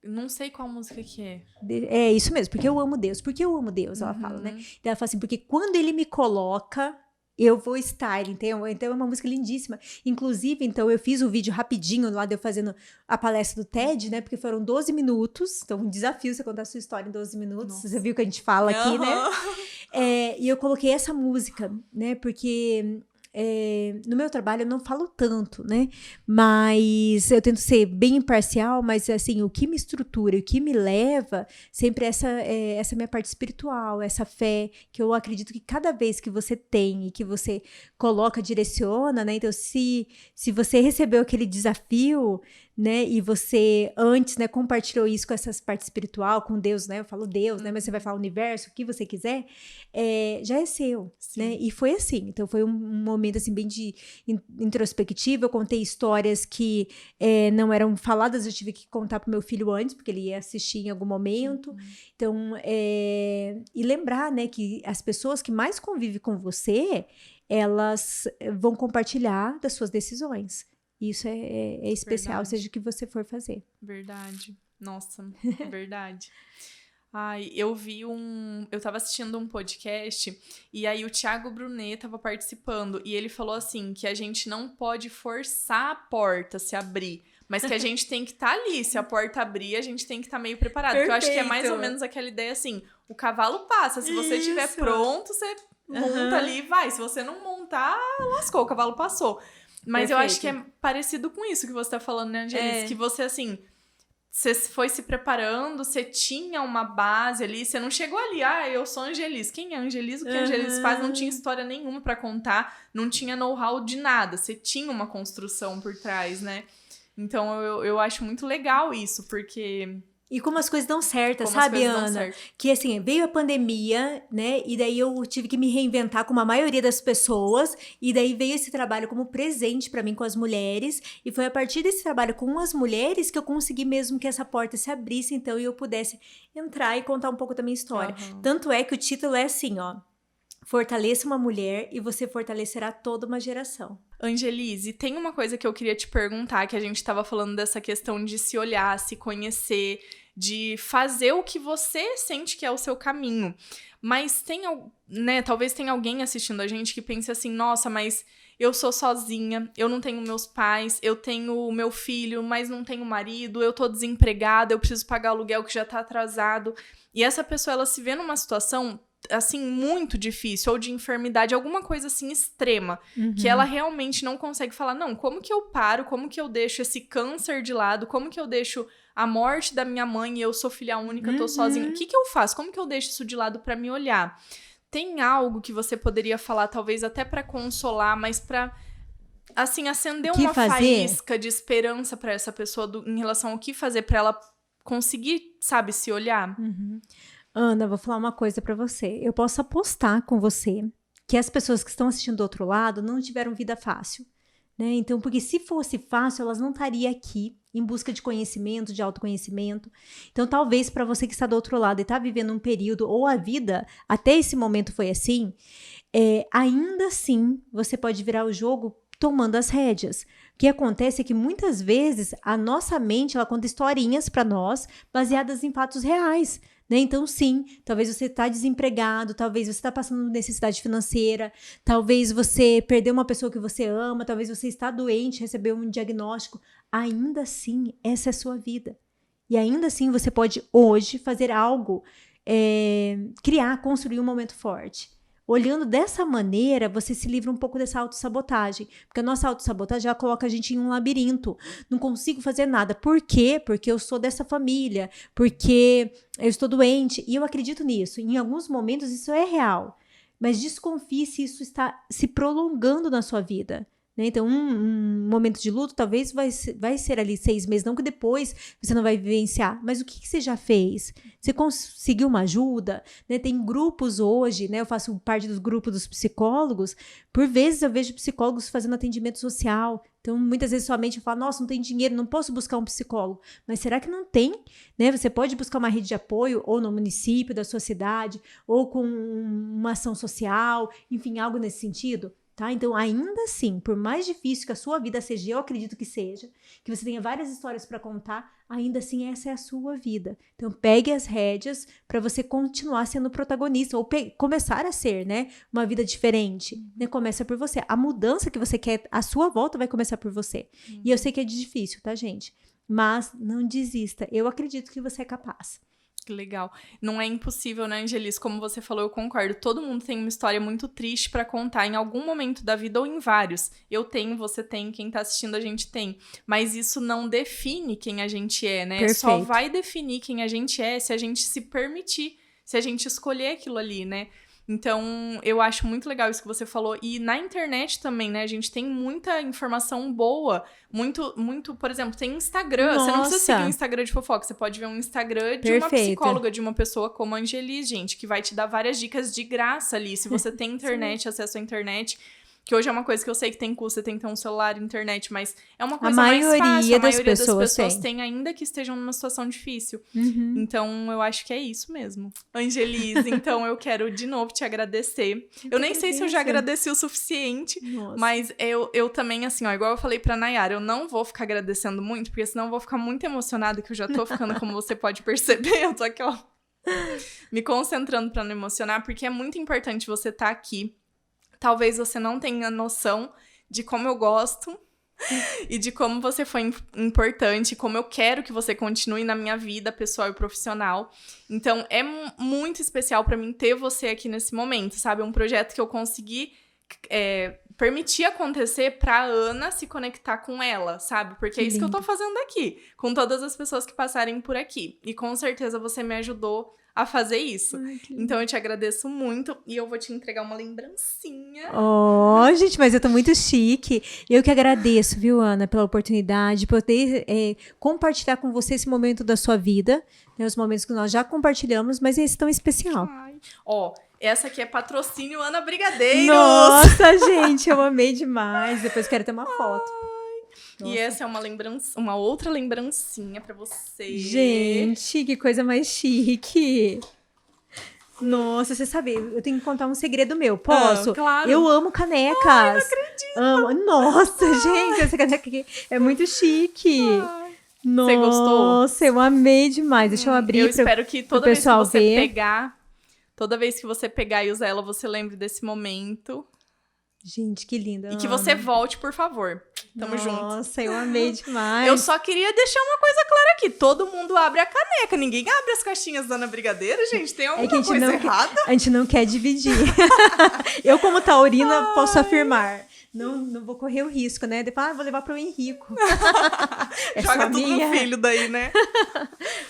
Não sei qual música que é. É isso mesmo, porque eu amo Deus. Porque eu amo Deus, ela fala, né? E ela fala assim, porque quando ele me coloca... eu vou estar, então é uma música lindíssima. Inclusive, então, eu fiz um vídeo rapidinho lá de eu fazendo a palestra do TED, né? Porque foram 12 minutos. Então, um desafio você contar a sua história em 12 minutos. Nossa. Você viu que a gente fala aqui, né? E eu coloquei essa música, né? Porque no meu trabalho eu não falo tanto, né? Mas eu tento ser bem imparcial, mas assim, o que me estrutura, o que me leva sempre essa minha parte espiritual, essa fé, que eu acredito que cada vez que você tem e que você coloca, direciona, né? Então, se você recebeu aquele desafio, né, e você antes, né, compartilhou isso com essa parte espiritual, com Deus, né, eu falo Deus, né, mas você vai falar universo, o que você quiser, já é seu, né, e foi assim, então foi um momento, assim, bem de introspectiva, eu contei histórias que não eram faladas, eu tive que contar pro meu filho antes, porque ele ia assistir em algum momento, então, e lembrar, né, que as pessoas que mais convivem com você, elas vão compartilhar das suas decisões. Isso é especial, Verdade. seja o que você for fazer. Verdade. Nossa, verdade. Ai, eu tava assistindo um podcast e aí o Thiago Brunet tava participando e ele falou assim, que a gente não pode forçar a porta se abrir, mas que a gente tem que estar ali, se a porta abrir, a gente tem que estar meio preparado, porque eu acho que é mais ou menos aquela ideia assim, o cavalo passa, se você estiver pronto, você monta ali e vai, se você não montar, lascou, o cavalo passou. Mas eu acho que é parecido com isso que você tá falando, né, Angelis? Que você, assim, você foi se preparando, você tinha uma base ali, você não chegou ali, eu sou Angelis. Quem é Angelis? O que a Angelis faz? Não tinha história nenhuma pra contar, não tinha know-how de nada. Você tinha uma construção por trás, né? Então, eu acho muito legal isso, porque... E como as coisas dão certo, sabe, Ana? Que assim, veio a pandemia, né? E daí eu tive que me reinventar como a maioria das pessoas. E daí veio esse trabalho como presente pra mim com as mulheres. E foi a partir desse trabalho com as mulheres que eu consegui mesmo que essa porta se abrisse, então, e eu pudesse entrar e contar um pouco da minha história. Tanto é que o título é assim, ó. Fortaleça uma mulher e você fortalecerá toda uma geração. Angelise, tem uma coisa que eu queria te perguntar, que a gente estava falando dessa questão de se olhar, se conhecer, de fazer o que você sente que é o seu caminho. Mas tem, né, talvez tenha alguém assistindo a gente que pense assim, nossa, mas eu sou sozinha, eu não tenho meus pais, eu tenho meu filho, mas não tenho marido, eu tô desempregada, eu preciso pagar aluguel que já tá atrasado. E essa pessoa, ela se vê numa situação assim, muito difícil, ou de enfermidade, alguma coisa assim extrema, que ela realmente não consegue falar, não, como que eu paro, como que eu deixo esse câncer de lado, como que eu deixo a morte da minha mãe e eu sou filha única, tô sozinha, o que que eu faço, como que eu deixo isso de lado pra me olhar? Tem algo que você poderia falar, talvez até pra consolar, mas pra, assim, acender uma faísca de esperança pra essa pessoa em relação ao que fazer pra ela conseguir, sabe, se olhar? Ana, vou falar uma coisa pra você. Eu posso apostar com você que as pessoas que estão assistindo do outro lado não tiveram vida fácil, né? Então, porque se fosse fácil, elas não estariam aqui em busca de conhecimento, de autoconhecimento. Então, talvez para você que está do outro lado e está vivendo um período, ou a vida até esse momento foi assim, ainda assim você pode virar o jogo tomando as rédeas. O que acontece é que muitas vezes a nossa mente, ela conta historinhas para nós baseadas em fatos reais, né? Então, sim, talvez você está desempregado, talvez você está passando necessidade financeira, talvez você perdeu uma pessoa que você ama, talvez você está doente, recebeu um diagnóstico. Ainda assim, essa é a sua vida. E ainda assim, você pode hoje fazer algo, construir um momento forte. Olhando dessa maneira, você se livra um pouco dessa autossabotagem. Porque a nossa autossabotagem, ela coloca a gente em um labirinto. Não consigo fazer nada. Por quê? Porque eu sou dessa família. Porque eu estou doente. E eu acredito nisso. Em alguns momentos, isso é real. Mas desconfie se isso está se prolongando na sua vida. Né? Então, um momento de luto talvez vai ser ali 6 meses, não que depois você não vai vivenciar, mas o que você já fez? Você conseguiu uma ajuda? Né? Tem grupos hoje, né? Eu faço parte dos grupos dos psicólogos, por vezes eu vejo psicólogos fazendo atendimento social, então muitas vezes somente eu falo, nossa, não tem dinheiro, não posso buscar um psicólogo, mas será que não tem? Né? Você pode buscar uma rede de apoio, ou no município da sua cidade, ou com uma ação social, enfim, algo nesse sentido. Tá? Então, ainda assim, por mais difícil que a sua vida seja, eu acredito que seja, que você tenha várias histórias para contar, ainda assim essa é a sua vida. Então, pegue as rédeas para você continuar sendo protagonista, ou começar a ser, né, uma vida diferente. Né? Começa por você. A mudança que você quer à sua volta vai começar por você. E eu sei que é difícil, tá, gente? Mas não desista. Eu acredito que você é capaz. Que legal. Não é impossível, né, Angelis? Como você falou, eu concordo. Todo mundo tem uma história muito triste pra contar em algum momento da vida ou em vários. Eu tenho, você tem, quem tá assistindo a gente tem. Mas isso não define quem a gente é, né? Perfeito. Só vai definir quem a gente é se a gente se permitir, se a gente escolher aquilo ali, né? Então, eu acho muito legal isso que você falou. E na internet também, né? A gente tem muita informação boa. Muito, por exemplo, tem Instagram. Você não precisa seguir um Instagram de fofoca. Você pode ver um Instagram de uma psicóloga, de uma pessoa como a Angelis, gente, que vai te dar várias dicas de graça ali. Se você tem internet, acesso à internet. Que hoje é uma coisa que eu sei que tem custo, você tem que ter um celular, internet, mas é uma coisa mais fácil. A maioria das pessoas tem, ainda que estejam numa situação difícil. Então, eu acho que é isso mesmo. Angelis, então eu quero de novo te agradecer. Eu nem sei se eu já agradeci o suficiente, mas eu também, assim, ó, igual eu falei pra Nayara, eu não vou ficar agradecendo muito, porque senão eu vou ficar muito emocionada, que eu já tô ficando, como você pode perceber, eu tô aqui, ó, me concentrando pra não emocionar, porque é muito importante você estar aqui. Talvez você não tenha noção de como eu gosto e de como você foi importante, como eu quero que você continue na minha vida pessoal e profissional. Então, é muito especial pra mim ter você aqui nesse momento, sabe? É um projeto que eu consegui permitir acontecer pra Ana se conectar com ela, sabe? Porque é isso que eu tô fazendo aqui, com todas as pessoas que passarem por aqui. E com certeza você me ajudou a fazer isso. Ai, então eu te agradeço muito e eu vou te entregar uma lembrancinha. Oh, gente, mas eu tô muito chique. Eu que agradeço, viu, Ana, pela oportunidade de poder compartilhar com você esse momento da sua vida, né, os momentos que nós já compartilhamos, mas esse tão especial. Ó, essa aqui é patrocínio Ana Brigadeiros. Nossa, gente, eu amei demais. Depois quero ter uma foto. Nossa. E essa é uma outra lembrancinha pra você. Gente, que coisa mais chique. Nossa, você sabe, eu tenho que contar um segredo meu. Posso? Claro. Eu amo canecas. Ai, não acredito. Amo. Nossa, gente, essa caneca aqui é muito chique. Nossa, você gostou? Nossa, eu amei demais. Deixa eu abrir. Eu espero que toda vez que você pegar, toda vez que você pegar e usar ela, você lembre desse momento. Gente, que linda. E que você volte, por favor. Tamo junto. Nossa, eu amei demais. Eu só queria deixar uma coisa clara aqui. Todo mundo abre a caneca. Ninguém abre as caixinhas da Ana Brigadeiro, gente. Tem alguma coisa errada? A gente não quer dividir. Eu, como taurina, posso afirmar. Não vou correr o risco, né? Depois, vou levar pro Henrico. Joga tudo no filho daí, né?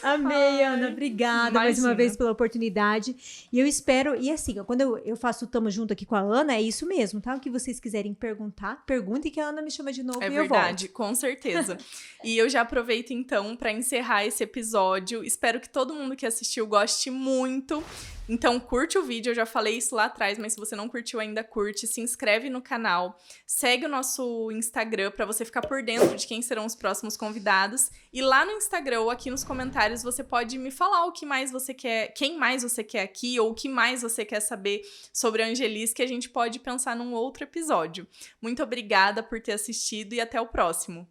Amei, Ana. Obrigada mais uma vez pela oportunidade. E eu espero... E assim, quando eu faço o Tamo Junto aqui com a Ana, é isso mesmo, tá? O que vocês quiserem perguntar, perguntem que a Ana me chama de novo e eu volto. É verdade, com certeza. E eu já aproveito, então, pra encerrar esse episódio. Espero que todo mundo que assistiu goste muito. Então, curte o vídeo, eu já falei isso lá atrás, mas se você não curtiu ainda, curte, se inscreve no canal, segue o nosso Instagram pra você ficar por dentro de quem serão os próximos convidados. E lá no Instagram ou aqui nos comentários você pode me falar o que mais você quer, quem mais você quer aqui, ou o que mais você quer saber sobre a Angelis, que a gente pode pensar num outro episódio. Muito obrigada por ter assistido e até o próximo.